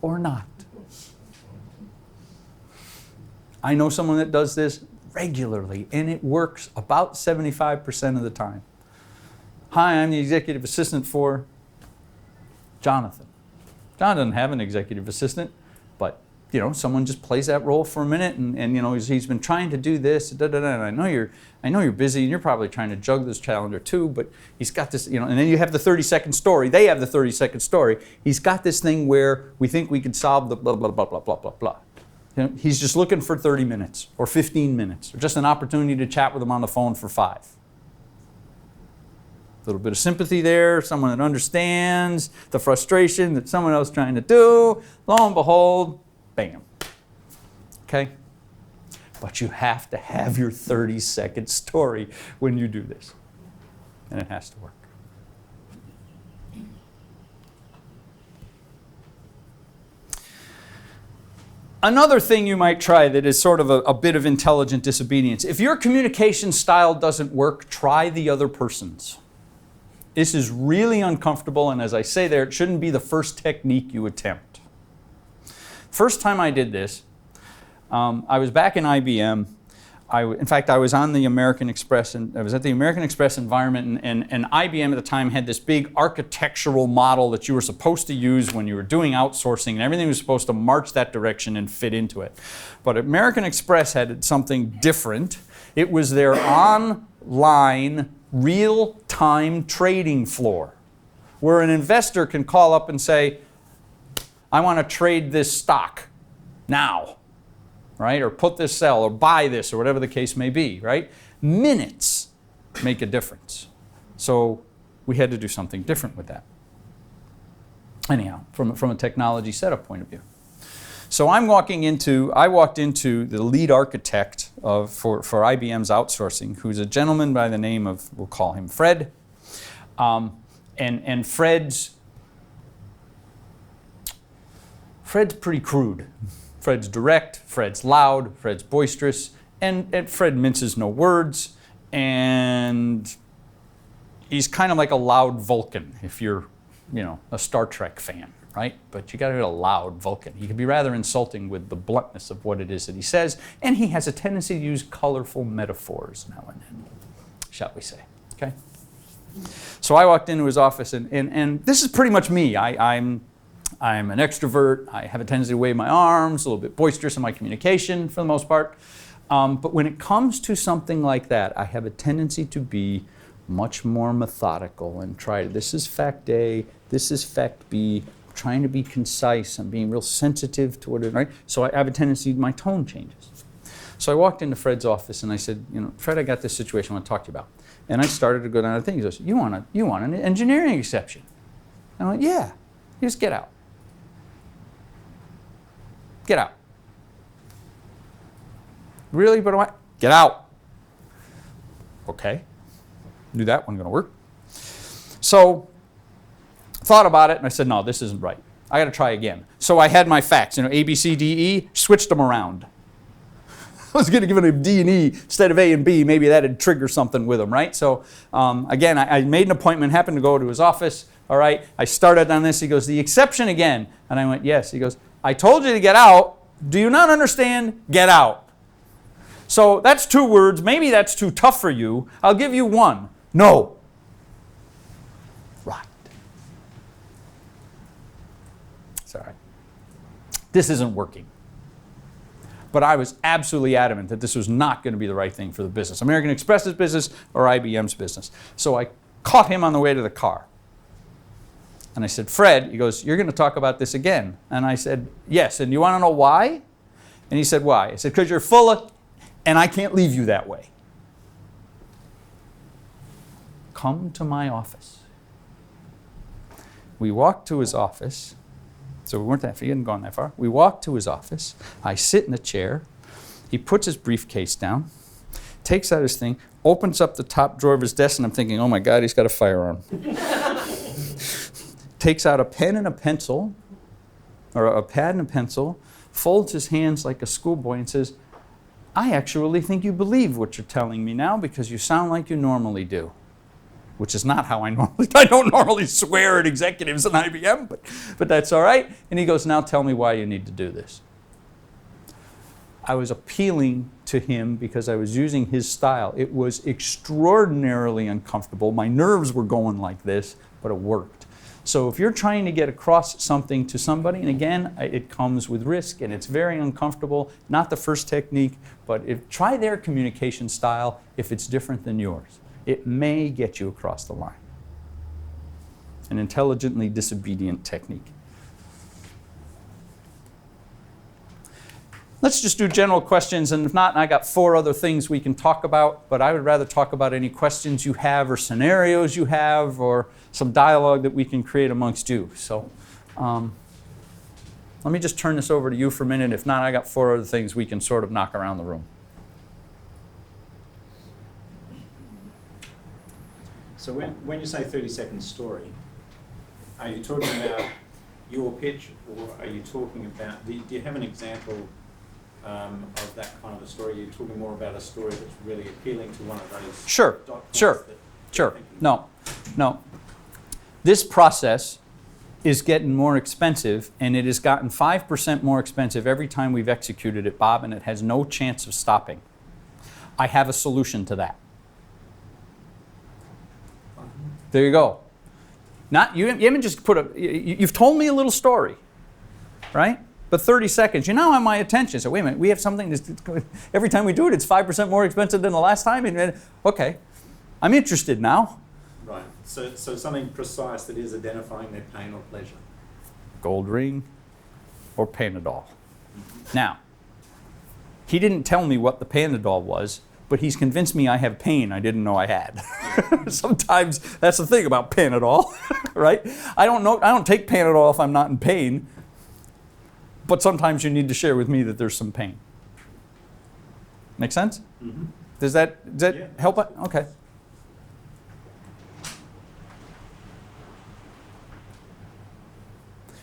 or not. I know someone that does this regularly, and it works about 75% of the time. Hi, I'm the executive assistant for Jonathan. John doesn't have an executive assistant, but someone just plays that role for a minute, and he's been trying to do this, and I know you're busy, and you're probably trying to juggle this calendar too, but he's got this, and then you have the 30-second story. They have the 30-second story. He's got this thing where we think we could solve the blah, blah, blah, blah, blah, blah, blah. He's just looking for 30 minutes or 15 minutes or just an opportunity to chat with him on the phone for 5. A little bit of sympathy there, someone that understands the frustration that someone else is trying to do. Lo and behold, bam. Okay? But you have to have your 30-second story when you do this. And it has to work. Another thing you might try that is sort of a bit of intelligent disobedience. If your communication style doesn't work, try the other person's. This is really uncomfortable, and as I say there, it shouldn't be the first technique you attempt. First time I did this, I was back in IBM. In fact, I was on the American Express, and I was at the American Express environment, and IBM at the time had this big architectural model that you were supposed to use when you were doing outsourcing, and everything was supposed to march that direction and fit into it. But American Express had something different. It was their online, real-time trading floor, where an investor can call up and say, I want to trade this stock now. Right? Or put this sell, or buy this, or whatever the case may be, right? Minutes make a difference. So we had to do something different with that. Anyhow, from a technology setup point of view. So I walked into the lead architect for IBM's outsourcing, who's a gentleman by the name of, we'll call him Fred. And Fred's pretty crude. Fred's direct, Fred's loud, Fred's boisterous, and Fred minces no words, and he's kind of like a loud Vulcan if you're, a Star Trek fan, right? But you got to get a loud Vulcan. He can be rather insulting with the bluntness of what it is that he says, and he has a tendency to use colorful metaphors now and then, shall we say, okay? So I walked into his office, and this is pretty much me. I'm an extrovert. I have a tendency to wave my arms, a little bit boisterous in my communication for the most part. But when it comes to something like that, I have a tendency to be much more methodical and try, this is fact A, this is fact B. I'm trying to be concise. I'm being real sensitive to what it is, right? So I have a tendency, my tone changes. So I walked into Fred's office and I said, Fred, I got this situation I want to talk to you about. And I started to go down the thing. He goes, you want an engineering exception? And I went, yeah, just get out. Get out. Really? But what? Get out. Okay. Knew that wasn't going to work. So, thought about it, and I said, no, this isn't right. I got to try again. So I had my facts, A, B, C, D, E, switched them around. I was going to give it a D and E instead of A and B. Maybe that would trigger something with him, right? So, again, I made an appointment, happened to go to his office. All right. I started on this. He goes, the exception again. And I went, yes. He goes, I told you to get out. Do you not understand? Get out. So that's 2 words. Maybe that's too tough for you. I'll give you 1. No. Right. Sorry. This isn't working. But I was absolutely adamant that this was not going to be the right thing for the business. American Express's business or IBM's business. So I caught him on the way to the car. And I said, Fred, he goes, you're going to talk about this again. And I said, yes. And you want to know why? And he said, why? I said, because you're full of, and I can't leave you that way. Come to my office. We walked to his office. So we weren't he hadn't gone that far. We walked to his office. I sit in a chair. He puts his briefcase down, takes out his thing, opens up the top drawer of his desk, and I'm thinking, oh my God, he's got a firearm. Takes out a pen and a pencil, or a pad and a pencil, folds his hands like a schoolboy and says, I actually think you believe what you're telling me now because you sound like you normally do. Which is not how I don't normally swear at executives in IBM, but that's all right. And he goes, now tell me why you need to do this. I was appealing to him because I was using his style. It was extraordinarily uncomfortable. My nerves were going like this, but it worked. So if you're trying to get across something to somebody, and again, it comes with risk and it's very uncomfortable, not the first technique, but try their communication style if it's different than yours. It may get you across the line. An intelligently disobedient technique. Let's just do general questions, and if not, I got 4 other things we can talk about, but I would rather talk about any questions you have or scenarios you have or some dialogue that we can create amongst you. So let me just turn this over to you for a minute. If not, I got 4 other things we can sort of knock around the room. So when you say 30-second story, are you talking about your pitch, or are you talking about, do you have an example of that kind of a story? You're talking more about a story that's really appealing to one of those Sure, dot points sure, that you're sure. thinking No, no. This process is getting more expensive, and it has gotten 5% more expensive every time we've executed it, Bob, and it has no chance of stopping. I have a solution to that. There you go. Not, you haven't just put you've told me a little story, right? But 30 seconds, you now have my attention. So wait a minute, we have something that's, every time we do it, it's 5% more expensive than the last time. And okay, I'm interested now. Right. So something precise that is identifying their pain or pleasure. Gold ring or Panadol. Now, he didn't tell me what the Panadol was, but he's convinced me I have pain I didn't know I had. Sometimes that's the thing about Panadol, right? I don't take Panadol if I'm not in pain, but sometimes you need to share with me that there's some pain. Make sense? Mm-hmm. Does that Yeah. help? Okay.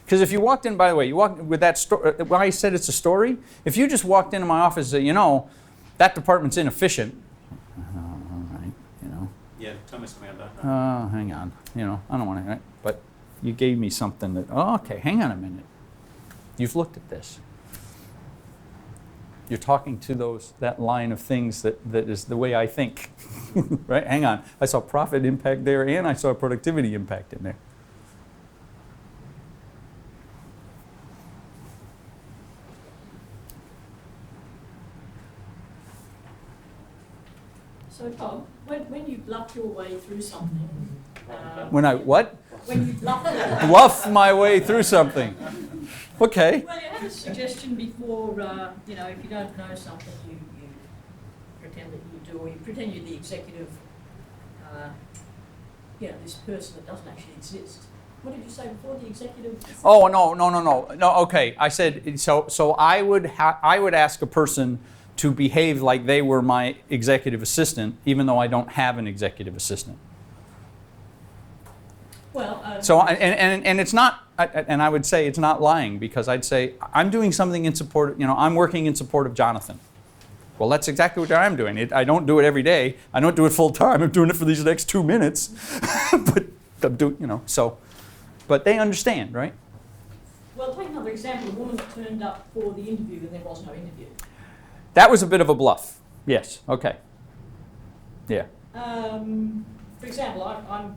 Because if you walked in, by the way, you walked with that story, when I said it's a story, if you just walked into my office and said, you know, that department's inefficient, all right, you know. Yeah, tell me something about that. Hang on, you know, I don't want to, but you gave me something that, oh, okay, hang on a minute. You've looked at this. You're talking to that line of things that is the way I think, right? Hang on, I saw profit impact there and I saw productivity impact in there. So Tom, when you bluff your way through something, When I what? when you bluff Bluff my way through something. Okay. Well, you had a suggestion before, you know, if you don't know something, you pretend that you do, or you pretend you're the executive, you know, this person that doesn't actually exist. What did you say before, the executive? Oh, no, okay. I said, so I would ask a person to behave like they were my executive assistant, even though I don't have an executive assistant. Well, So, and it's not, and I would say it's not lying, because I'd say, I'm doing something in support, you know, I'm working in support of Jonathan. Well, that's exactly what I'm doing. I don't do it every day. I don't do it full time. I'm doing it for these next 2 minutes. But I'm doing, you know, so, but they understand, right? well, take another example. A woman that turned up for the interview and there was no interview. That was a bit of a bluff. Yes, okay. Yeah. For example, I'm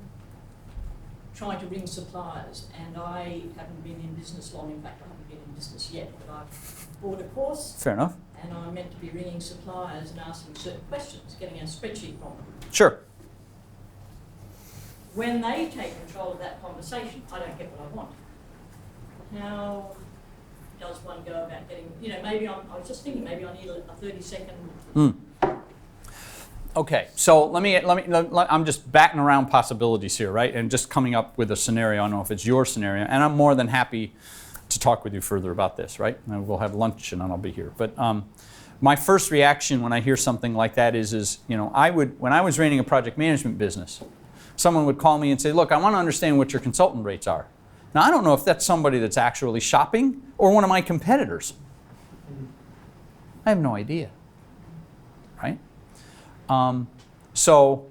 trying to ring suppliers, and I haven't been in business long. In fact, I haven't been in business yet, but I've bought a course, Fair enough. and I'm meant to be ringing suppliers and asking certain questions, getting a spreadsheet from them. Sure. When they take control of that conversation, I don't get what I want. How does one go about getting, you know, maybe I was just thinking maybe I need a 30-second. Okay, so I'm just batting around possibilities here, right? And just coming up with a scenario. I don't know if it's your scenario, and I'm more than happy to talk with you further about this, right? And we'll have lunch and then I'll be here. But my first reaction when I hear something like that is you know, when I was running a project management business, someone would call me and say, look, I want to understand what your consultant rates are. Now, I don't know if that's somebody that's actually shopping or one of my competitors. I have no idea, right? So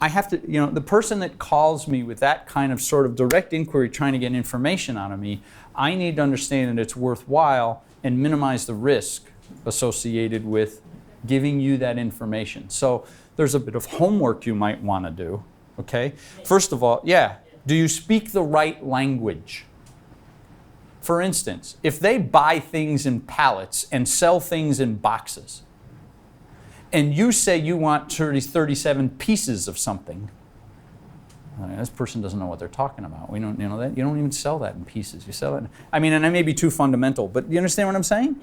I have to, you know, the person that calls me with that kind of sort of direct inquiry trying to get information out of me, I need to understand that it's worthwhile and minimize the risk associated with giving you that information. So there's a bit of homework you might want to do, okay? First of all, do you speak the right language? For instance, if they buy things in pallets and sell things in boxes, and you say you want 37 pieces of something, I mean, this person doesn't know what they're talking about. We don't, you know, that you don't even sell that in pieces. You sell it. I mean, and I may be too fundamental, but you understand what I'm saying?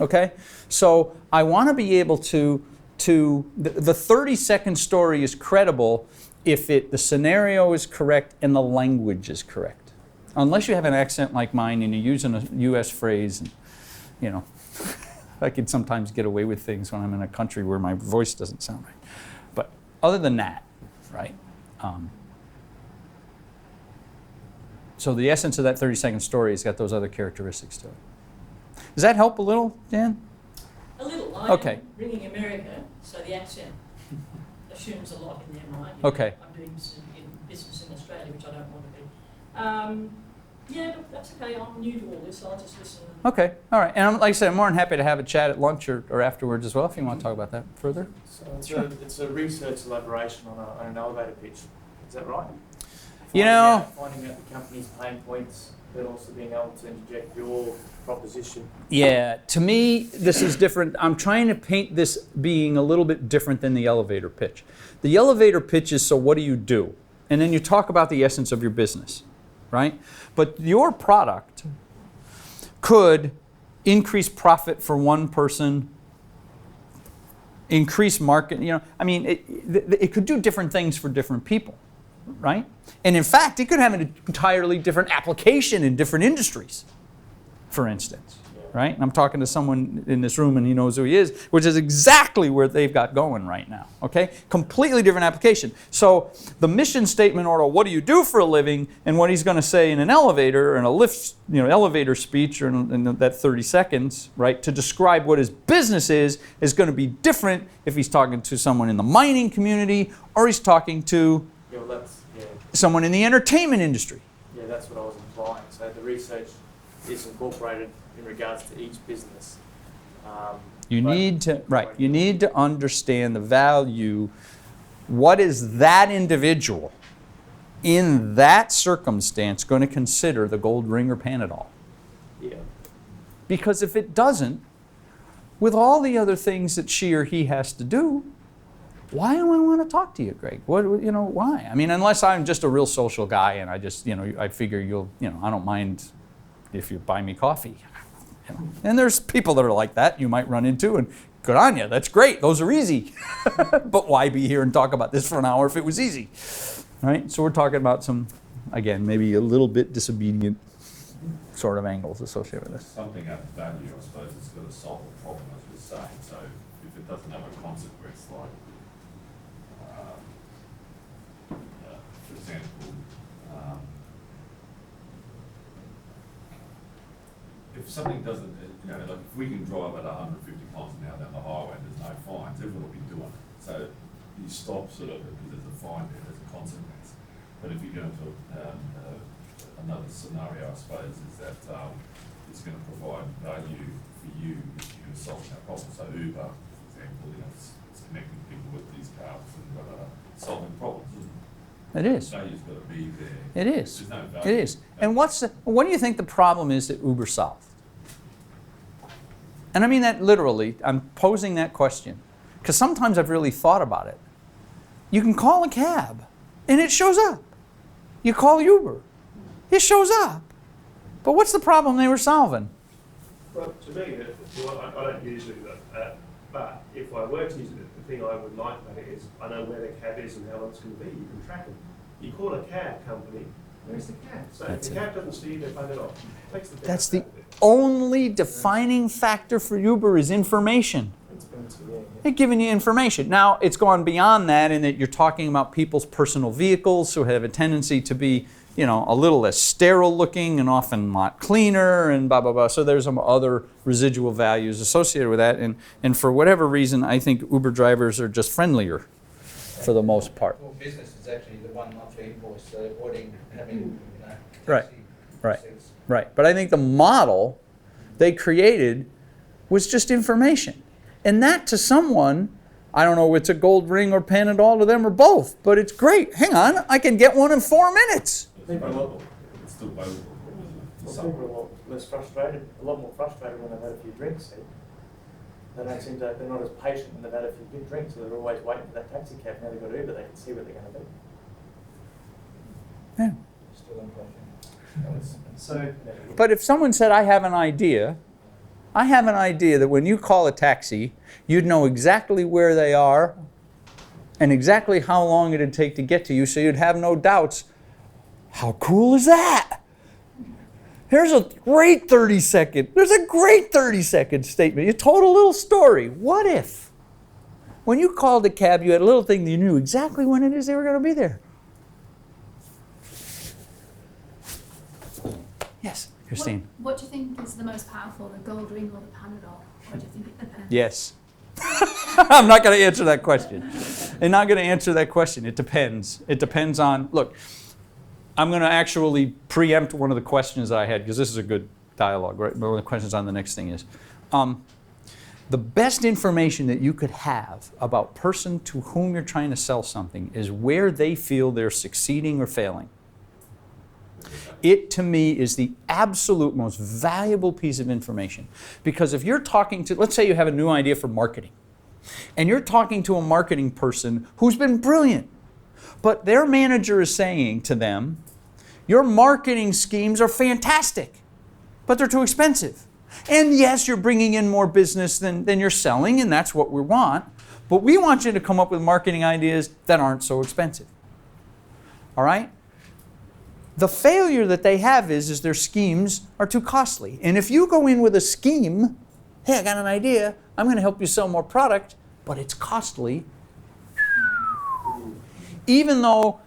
Okay. So I want to be able to the 30-second story is credible if the scenario is correct and the language is correct. Unless you have an accent like mine and you're using a U.S. phrase, and, you know, I could sometimes get away with things when I'm in a country where my voice doesn't sound right. But other than that, right, So the essence of that 30-second story has got those other characteristics to it. Does that help a little, Dan? A little. Okay. I'm ringing America, so the accent assumes a lot in their mind. Okay. I'm doing business in Australia, which I don't want to be. Yeah, look, that's okay. I'm new to all this. I'll just listen. Okay, all right. And like I said, I'm more than happy to have a chat at lunch or afterwards as well, if you want to talk about that further. So it's a research elaboration on an elevator pitch. Is that right? You know, Finding out the company's pain points, but also being able to interject your proposition. yeah, to me, this is different. I'm trying to paint this being a little bit different than the elevator pitch. The elevator pitch is, so what do you do? And then you talk about the essence of your business, right? But your product could increase profit for one person, increase market, I mean, it could do different things for different people, right? And in fact, it could have an entirely different application in different industries, for instance, right? And I'm talking to someone in this room and he knows who he is, which is exactly where they've got going right now, okay? Completely different application. So the mission statement, or what do you do for a living, and what he's going to say in an elevator, in a lift, elevator speech, or in that 30 seconds, right, to describe what his business is going to be different if he's talking to someone in the mining community or he's talking to someone in the entertainment industry. Yeah, that's what I was implying. So the research is incorporated in regards to each business. You need to understand the value. What is that individual in that circumstance going to consider the gold ring or Panadol? Yeah. Because if it doesn't, with all the other things that she or he has to do, why do I want to talk to you, Greg? Why? I mean, unless I'm just a real social guy and I just, I figure I don't mind if you buy me coffee. And there's people that are like that you might run into, and good on you, that's great, those are easy. But why be here and talk about this for an hour if it was easy? Right? So we're talking about some, again, maybe a little bit disobedient sort of angles associated with this. Something out of value, I suppose, it's got to solve a problem, as you're saying. So if it doesn't have a consequence, like, for example, if something doesn't, like if we can drive at 150 miles an hour down the highway and there's no fines, everyone will be doing it. So you stop sort of, because there's a fine there, there's a consequence. But if you go into another scenario, I suppose, is that it's going to provide value for you if you can solve that problem. So Uber, for example, it's connecting people with these cars and solving problems, isn't it? It is. Value's got to be there. It is. There's no value. It is. And what do you think the problem is that Uber solved? And I mean that literally. I'm posing that question because sometimes I've really thought about it. You can call a cab and it shows up. You call Uber, it shows up. But what's the problem they were solving? Well, to me, I don't usually do that. But if I were to use it, the thing I would like about it is I know where the cab is and how long it's going to be. You can track it. You call a cab company, where's the cab? So if the cab doesn't see you, they bug it off. That's the only defining factor for Uber is information. They're giving you information. Now, it's gone beyond that in that you're talking about people's personal vehicles who have a tendency to be, a little less sterile looking and often a lot cleaner and blah, blah, blah. So there's some other residual values associated with that. And for whatever reason, I think Uber drivers are just friendlier for the most part. Well, business is actually the one monthly invoice, so avoiding having, Right. taxi Right. receipts. Right. But I think the model they created was just information. And that to someone, I don't know if it's a gold ring or Panadol to them or both, but it's great. Hang on, I can get one in 4 minutes. It's valuable. It's still valuable. People are a lot less frustrated, a lot more frustrated when they've had a few drinks. See? They don't seem to, they're not as patient when they've had a few good drinks, so they're always waiting for that taxi cab. Now they've got Uber, they can see where they're going to be. Yeah. Still in question. So, But if someone said, I have an idea that when you call a taxi, you'd know exactly where they are and exactly how long it'd take to get to you, so you'd have no doubts. How cool is that? There's a great 30-second statement. You told a little story. What if, when you called a cab, you had a little thing that you knew exactly when it is they were going to be there? Yes, Christine. What do you think is the most powerful, the gold ring or the Panadol? Or do you think it depends? Yes. I'm not going to answer that question. I'm not going to answer that question. It depends. It depends on, look, I'm going to actually preempt one of the questions that I had, because this is a good dialogue, right? One of the questions on the next thing is, the best information that you could have about person to whom you're trying to sell something is where they feel they're succeeding or failing. It, to me, is the absolute most valuable piece of information. Because if you're talking to, let's say you have a new idea for marketing, and you're talking to a marketing person who's been brilliant, but their manager is saying to them, your marketing schemes are fantastic, but they're too expensive. And yes, you're bringing in more business than you're selling, and that's what we want, but we want you to come up with marketing ideas that aren't so expensive. All right? The failure that they have is their schemes are too costly. And if you go in with a scheme, hey, I got an idea, I'm going to help you sell more product, but it's costly, even though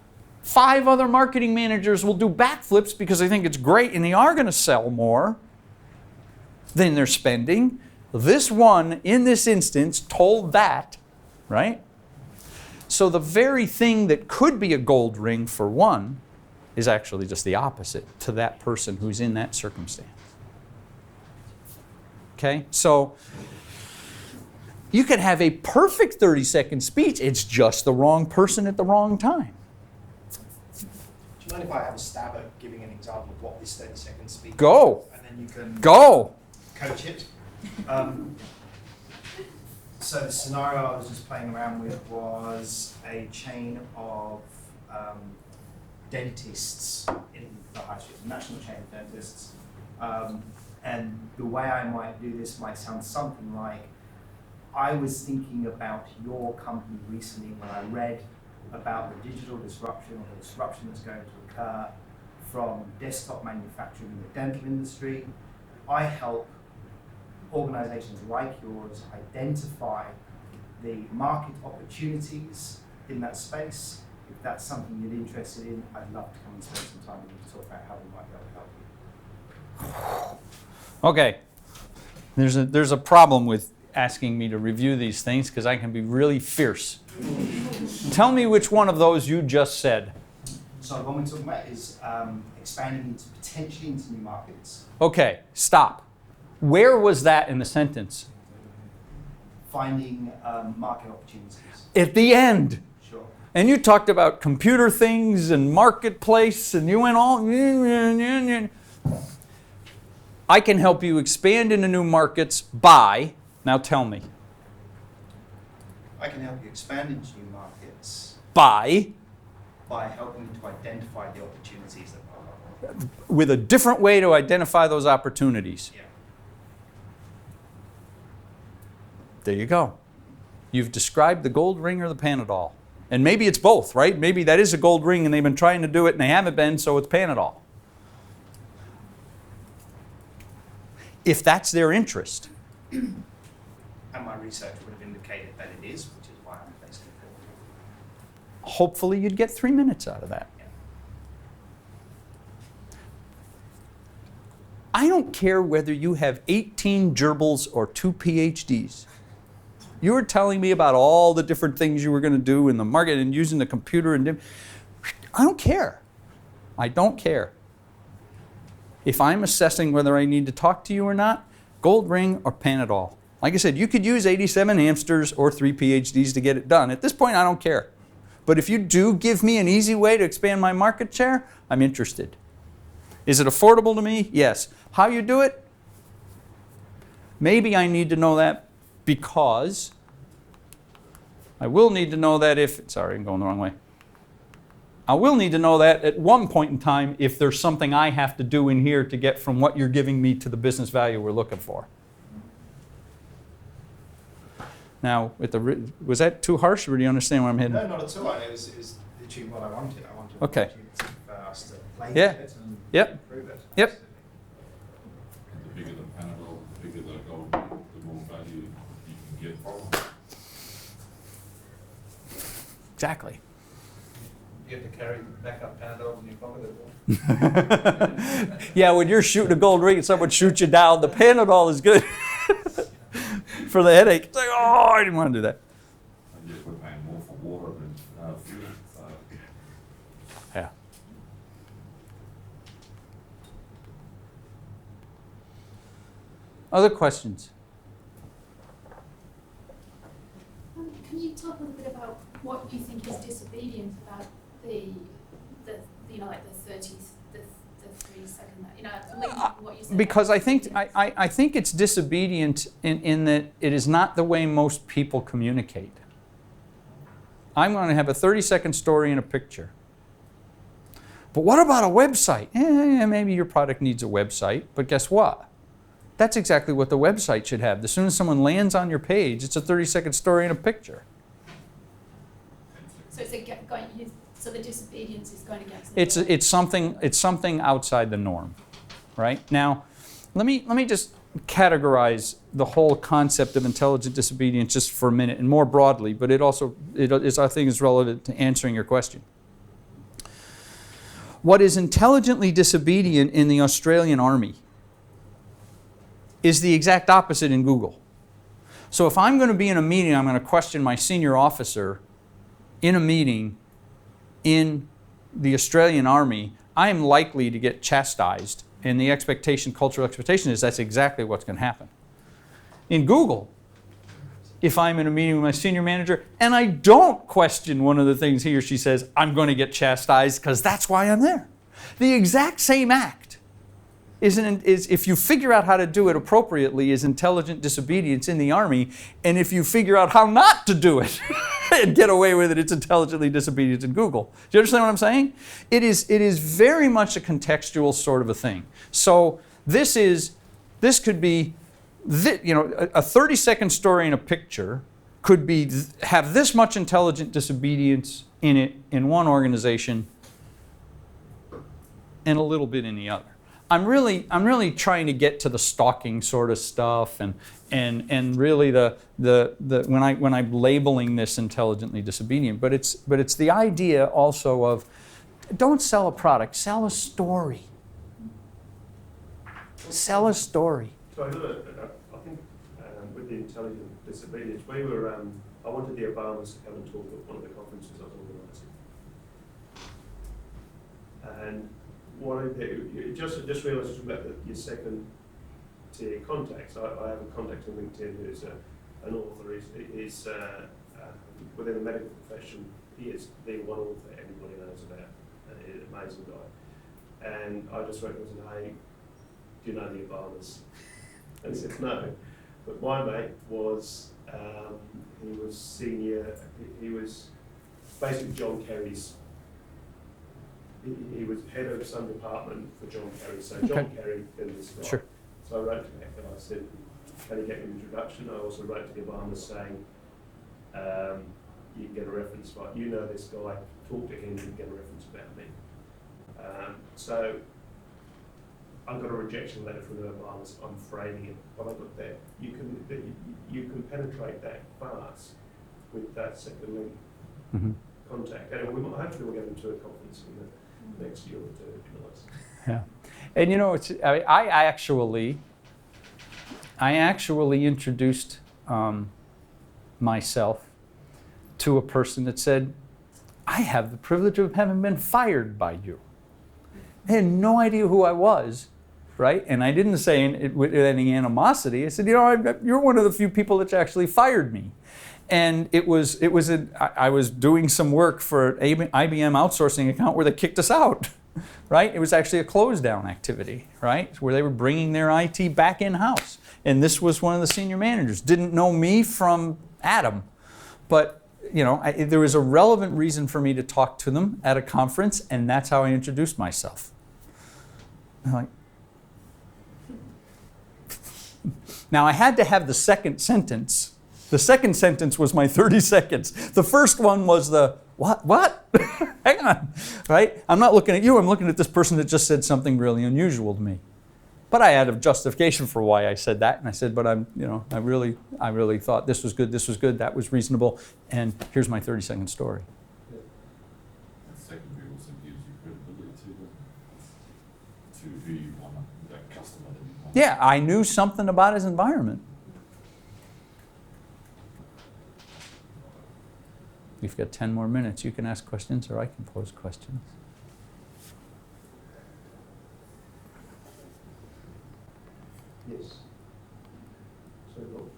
5 other marketing managers will do backflips because they think it's great and they are going to sell more than they're spending, this one, in this instance, told that, right? So the very thing that could be a gold ring for one is actually just the opposite to that person who's in that circumstance. Okay? So you could have a perfect 30-second speech. It's just the wrong person at the wrong time. Do you mind if I have a stab at giving an example of what this 30-second speech Go. is? And then you can Go. coach it. So the scenario I was just playing around with was a chain of dentists in the high street, a national chain of dentists. And the way I might do this might sound something like, I was thinking about your company recently when I read about the digital disruption or the disruption that's going to occur from desktop manufacturing in the dental industry. I help organizations like yours identify the market opportunities in that space. If that's something you're interested in, I'd love to come and spend some time with you to talk about how we might be able to help you. Okay. There's a problem with asking me to review these things because I can be really fierce. Tell me which one of those you just said. So the one we're talking about is expanding potentially into new markets. Okay, stop. Where was that in the sentence? Finding market opportunities. At the end. Sure. And you talked about computer things and marketplace, and you went all... I can help you expand into new markets by... Now tell me. I can help you expand into new markets By helping you to identify the opportunities that are available. with a different way to identify those opportunities. Yeah. There you go. You've described the gold ring or the Panadol. And maybe it's both, right? Maybe that is a gold ring and they've been trying to do it and they haven't been, so it's Panadol. If that's their interest. And my research would have indicated that it is, which is why I'm facing it. Hopefully you'd get 3 minutes out of that. Yeah. I don't care whether you have 18 gerbils or 2 PhDs. You were telling me about all the different things you were going to do in the market and using the computer and I don't care. I don't care. If I'm assessing whether I need to talk to you or not, gold ring or Panadol. Like I said, you could use 87 hamsters or 3 PhDs to get it done. At this point, I don't care. But if you do give me an easy way to expand my market share, I'm interested. Is it affordable to me? Yes. How you do it? Maybe I need to know that because I will need to know that if, sorry, I'm going the wrong way. I will need to know that at one point in time if there's something I have to do in here to get from what you're giving me to the business value we're looking for. Now, was that too harsh, or do you understand where I'm heading? No, not at all. It was literally what I wanted. I wanted Okay. an opportunity for us to play Yeah. with it and Yep. improve it. Yep. And the bigger the Panadol, the bigger the gold, the more value you can get from it. Exactly. You have to carry backup Panadols in your pocket as well. Yeah, when you're shooting a gold ring and someone shoots you down, the Panadol is good for the headache. It's like, oh, I didn't want to do that. And yes, we're paying more for water than fuel, so. Yeah. Other questions? Can you talk a little bit about what you think is disobedient about the you know, like the 3 second, you know, linking what you said? Because I think it's disobedient in that it is not the way most people communicate. I'm going to have a 30-second story and a picture. But what about a website? Maybe your product needs a website, but guess what? That's exactly what the website should have. As soon as someone lands on your page, it's a 30-second story and a picture. So so the disobedience is going against the norm. It's something outside the norm, right? Now, let me just categorize the whole concept of intelligent disobedience just for a minute, and more broadly, but I think is relevant to answering your question. What is intelligently disobedient in the Australian Army is the exact opposite in Google. So if I'm going to be in a meeting, I'm going to question my senior officer in a meeting in the Australian Army, I am likely to get chastised, and the cultural expectation is that's exactly what's going to happen. In Google, if I'm in a meeting with my senior manager and I don't question one of the things he or she says, I'm going to get chastised because that's why I'm there. The exact same act is if you figure out how to do it appropriately, is intelligent disobedience in the Army, and if you figure out how not to do it and get away with it, it's intelligently disobedience in Google. Do you understand what I'm saying? It is very much a contextual sort of a thing. So this could be, you know, a 30-second story in a picture could have this much intelligent disobedience in it in one organization and a little bit in the other. I'm really trying to get to the stalking sort of stuff and really when I'm labeling this intelligently disobedient, but it's the idea also of don't sell a product, sell a story. Sell a story. So I think with the intelligent disobedience, I wanted the Obamas to come and talk at one of the conferences I was organising. And what I do, just realised about your second tier contacts. I have a contact on LinkedIn who's an author. He's within the medical profession. He is the one author everybody knows about. He's an amazing guy. And I just wrote to him, hey, do you know the Obamas? And he said, no. But my mate was, he was senior, he was basically John Kerry's. He was head of some department for John Kerry, so John Kerry and this guy. Sure. So I wrote to him and I said, can you get an introduction? I also wrote to the Obamas saying, you can get a reference, but you know this guy, talk to him, you can get a reference about me. So I got a rejection letter from the Obamas. I'm framing it, but I got that. You can penetrate that fast with that second link contact. And hopefully we'll get into a conference in the next year or two. It'd be nice. Yeah, and you know, I actually introduced myself to a person that said, I have the privilege of having been fired by you. They had no idea who I was, right? And I didn't say it with any animosity. I said, you know, you're one of the few people that's actually fired me. And I was doing some work for an IBM outsourcing account where they kicked us out, right? It was actually a close down activity, right? Where they were bringing their IT back in-house. And this was one of the senior managers. Didn't know me from Adam, but you know, there was a relevant reason for me to talk to them at a conference, and that's how I introduced myself. I'm like, now I had to have the second sentence. The second sentence was my 30 seconds. The first one was the, what? Hang on, right? I'm not looking at you, I'm looking at this person that just said something really unusual to me. But I had a justification for why I said that, and I said, but I really thought this was good, that was reasonable, and here's my 30-second story. Second Yeah, I knew something about his environment. We've got 10 more minutes. You can ask questions or I can pose questions. Yes. So, look,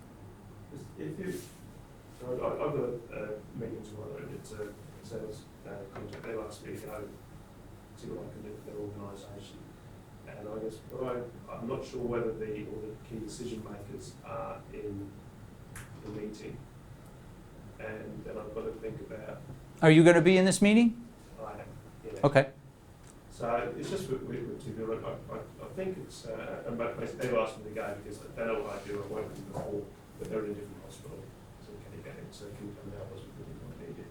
if you, so I've got a meeting tomorrow, and it's a sales contract. They asked me to go see what I can do for their organisation. And I guess I'm not sure whether the key decision makers are in the meeting. And then I've got to think about. Are you going to be in this meeting? I am, yeah. Okay. So it's just with two. I think it's, and basically they've asked me to go because they know what I do. I work with them before, but they're in a different hospital. So can you go in? So can you come out? Wasn't really what I needed.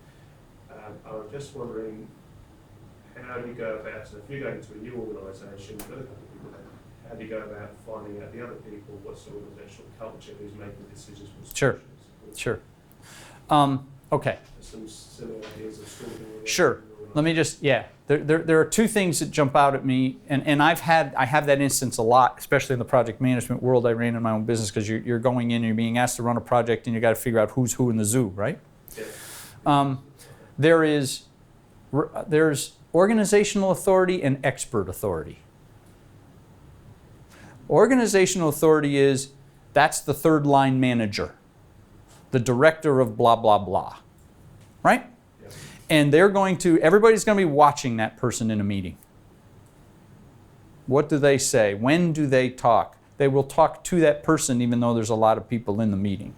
I'm just wondering, how do you go about, so if you're going to a new organisation, you've got a couple of people there, how do you go about finding out the other people, what's the organisational culture, who's making decisions? Sure. Sure. Okay. Some similarities of sorting. Sure. Let me just, there are two things that jump out at me, and I have that instance a lot, especially in the project management world. I ran in my own business because you're going in and you're being asked to run a project and you got to figure out who's who in the zoo, right? Yeah. There's organizational authority and expert authority. Organizational authority that's the third line manager, the director of blah, blah, blah, right? Yeah. And everybody's going to be watching that person in a meeting. What do they say? When do they talk? They will talk to that person even though there's a lot of people in the meeting,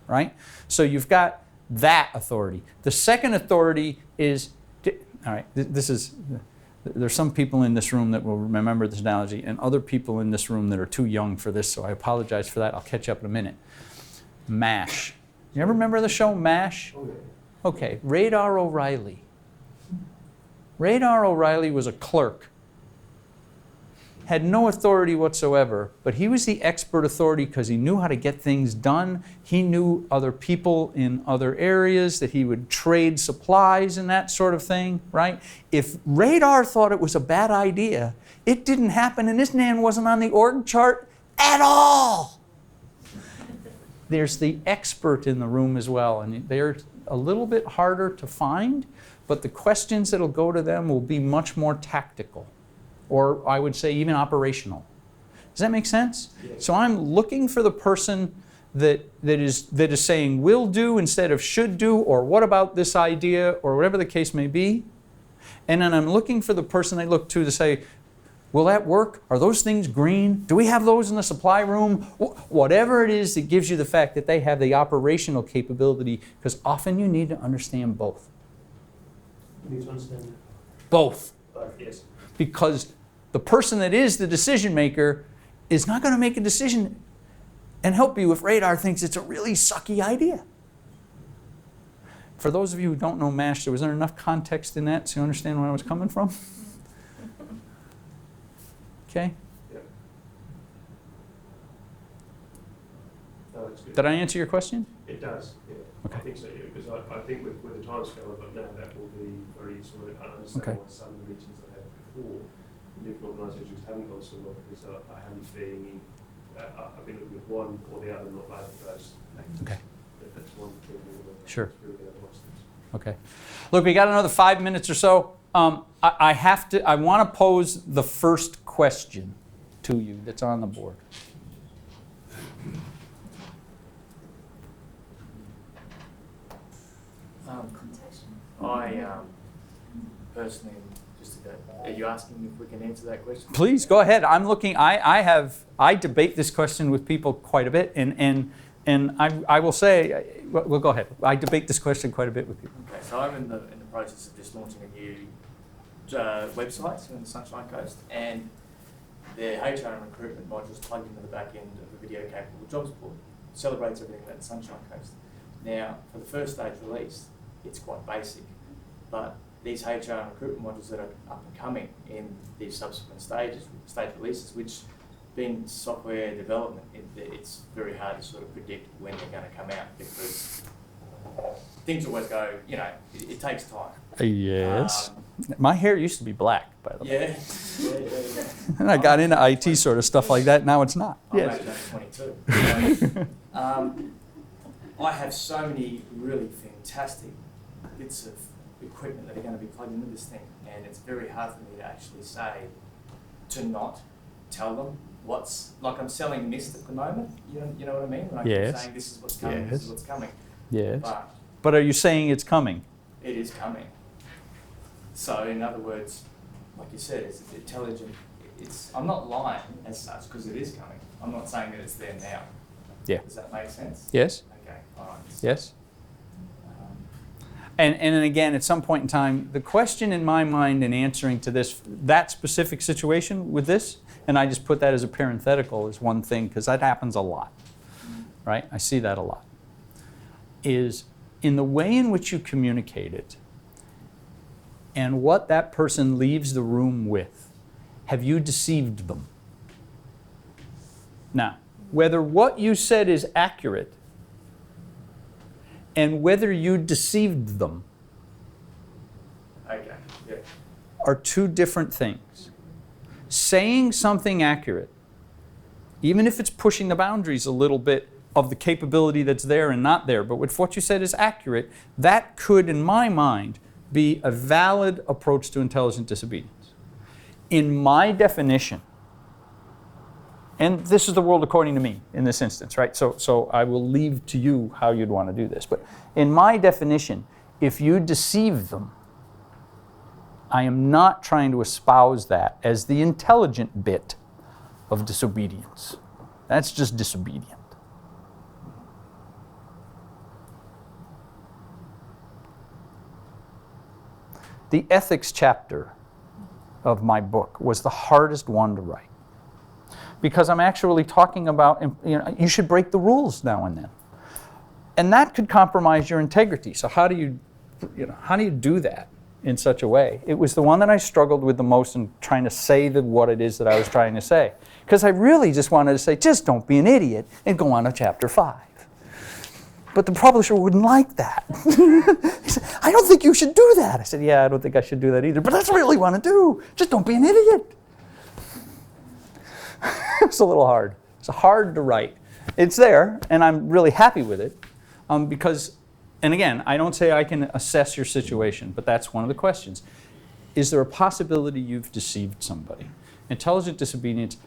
right? So you've got that authority. The second authority is, all right, there's some people in this room that will remember this analogy and other people in this room that are too young for this, so I apologize for that. I'll catch you up in a minute. MASH. You ever remember the show MASH? Okay, Radar O'Reilly. Radar O'Reilly was a clerk. Had no authority whatsoever, but he was the expert authority because he knew how to get things done. He knew other people in other areas, that he would trade supplies and that sort of thing, right? If Radar thought it was a bad idea, it didn't happen, and this man wasn't on the org chart at all. There's the expert in the room as well, and they're a little bit harder to find, but the questions that'll go to them will be much more tactical, or I would say even operational. Does that make sense? Yeah. So I'm looking for the person that is saying will do instead of should do, or what about this idea, or whatever the case may be. And then I'm looking for the person I look to say, will that work? Are those things green? Do we have those in the supply room? Whatever it is that gives you the fact that they have the operational capability, because often you need to understand both. You need to understand both. Yes. Because the person that is the decision maker is not going to make a decision and help you if Radar thinks it's a really sucky idea. For those of you who don't know MASH, was there enough context in that so you understand where I was coming from? Okay? Yeah. No, that's good. Did I answer your question? It does, yeah. Okay. I think so, yeah, because I think with the time scale I've got now, that will be very useful. I understand why some of the meetings I had before, different organisations haven't gone so well because I haven't been I've been looking at one or the other, not both of those. Okay. That's one thing. Sure. Okay. Look, we got another 5 minutes or so. I want to pose the first question to you that's on the board. I personally, are you asking if we can answer that question? Please go ahead. I'm looking. I debate this question with people quite a bit, and I will say, well, go ahead. I debate this question quite a bit with people. Okay, so I'm in the process of just launching a new website in the Sunshine Coast, and the HR and recruitment module is plugged into the back end of a video capable jobs board. It celebrates everything about the Sunshine Coast. Now, for the first stage release, it's quite basic, but these HR and recruitment modules that are up and coming in these subsequent stage releases, which being software development, it's very hard to sort of predict when they're going to come out because things always go, it takes time. Yes. My hair used to be black, by the way. Yeah. And I got into IT sort of stuff like that. Now it's not. I'm Yes. actually only 22. I have so many really fantastic bits of equipment that are going to be plugged into this thing, and it's very hard for me to actually say, to not tell them what's, like I'm selling mist at the moment, you know what I mean? When I keep saying this is what's coming, this is what's coming. Yes. But But are you saying it's coming? it is coming. So in other words, like you said, it's intelligent. I'm not lying as such because it is coming. I'm not saying that it's there now. Yeah. Does that make sense? Yes. Okay, all right. Yes. And then again, at some point in time, the question in my mind in answering to that specific situation with this, and I just put that as a parenthetical as one thing because that happens a lot, right? I see that a lot, is in the way in which you communicate it and what that person leaves the room with. Have you deceived them? Now, whether what you said is accurate and whether you deceived them Okay, yeah. are two different things. Saying something accurate, even if it's pushing the boundaries a little bit of the capability that's there and not there, but if what you said is accurate, that could, in my mind, be a valid approach to intelligent disobedience. In my definition, and this is the world according to me in this instance, right? So I will leave to you how you'd want to do this. But in my definition, if you deceive them, I am not trying to espouse that as the intelligent bit of disobedience. That's just disobedient. The ethics chapter of my book was the hardest one to write, because I'm actually talking about, you should break the rules now and then. And that could compromise your integrity. So how do you do that in such a way? It was the one that I struggled with the most in trying to say what it is that I was trying to say. Because I really just wanted to say, just don't be an idiot and go on to chapter 5. But the publisher wouldn't like that. He said, I don't think you should do that. I said, yeah, I don't think I should do that either. But that's what I really want to do. Just don't be an idiot. It's a little hard. It's hard to write. It's there, and I'm really happy with it. Because, and again, I don't say I can assess your situation, but that's one of the questions. Is there a possibility you've deceived somebody? Intelligent disobedience,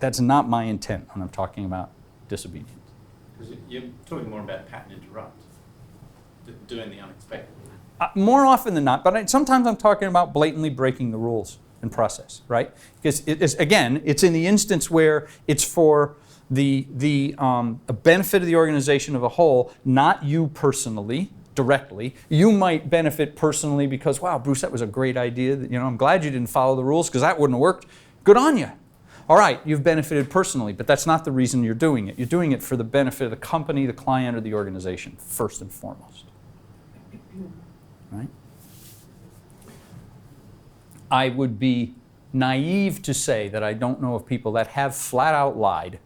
that's not my intent when I'm talking about disobedience. Because you're talking more about pattern interrupt, doing the unexpected. More often than not, but sometimes I'm talking about blatantly breaking the rules and process, right? Because again, it's in the instance where it's for the benefit of the organization of a whole, not you personally, directly. You might benefit personally because, wow, Bruce, that was a great idea. I'm glad you didn't follow the rules because that wouldn't have worked. Good on you. All right, you've benefited personally, but that's not the reason you're doing it. You're doing it for the benefit of the company, the client, or the organization, first and foremost. Right? I would be naive to say that I don't know of people that have flat out lied.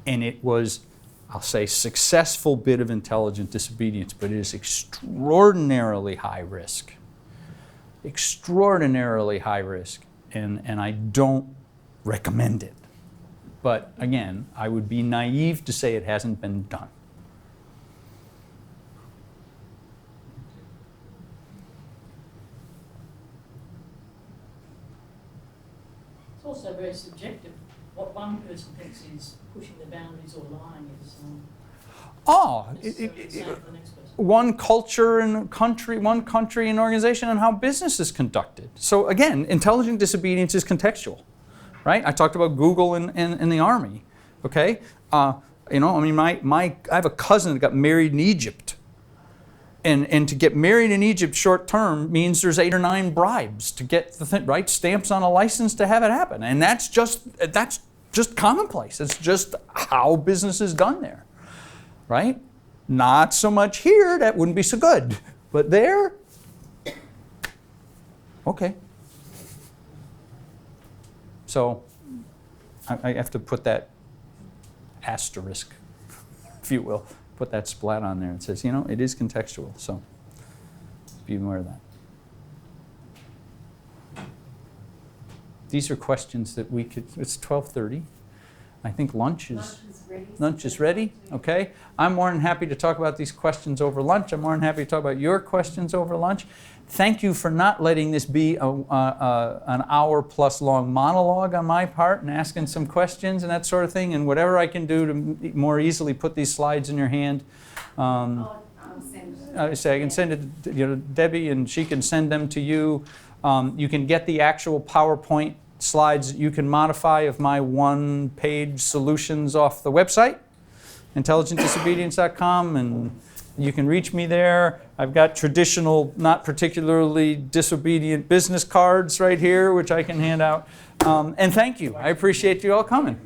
And it was, I'll say, successful bit of intelligent disobedience, but it is extraordinarily high risk. Extraordinarily high risk, and I don't recommend it. But again, I would be naive to say it hasn't been done. It's also very subjective. What one person thinks is pushing the boundaries or lying is necessarily the same for the next person. One culture and country, one country and organization, and how business is conducted. So again, intelligent disobedience is contextual, right? I talked about Google and the Army, okay? I have a cousin that got married in Egypt. And to get married in Egypt short term means there's 8 or 9 bribes to get the thing, right? Stamps on a license to have it happen. And that's just commonplace. It's just how business is done there, right? Not so much here, that wouldn't be so good. But there, okay. So I have to put that asterisk, if you will, put that splat on there. It says, you know, it is contextual, so be aware of that. These are questions that we could, it's 12:30. I think lunch is ready, okay? I'm more than happy to talk about these questions over lunch. I'm more than happy to talk about your questions over lunch. Thank you for not letting this be an hour plus long monologue on my part and asking some questions and that sort of thing, and whatever I can do to more easily put these slides in your hand. I'll send it. I can send it to, you know, Debbie, and she can send them to you. You can get the actual PowerPoint slides that you can modify of my one-page solutions off the website, intelligentdisobedience.com, and you can reach me there. I've got traditional, not particularly disobedient business cards right here, which I can hand out. And thank you. I appreciate you all coming.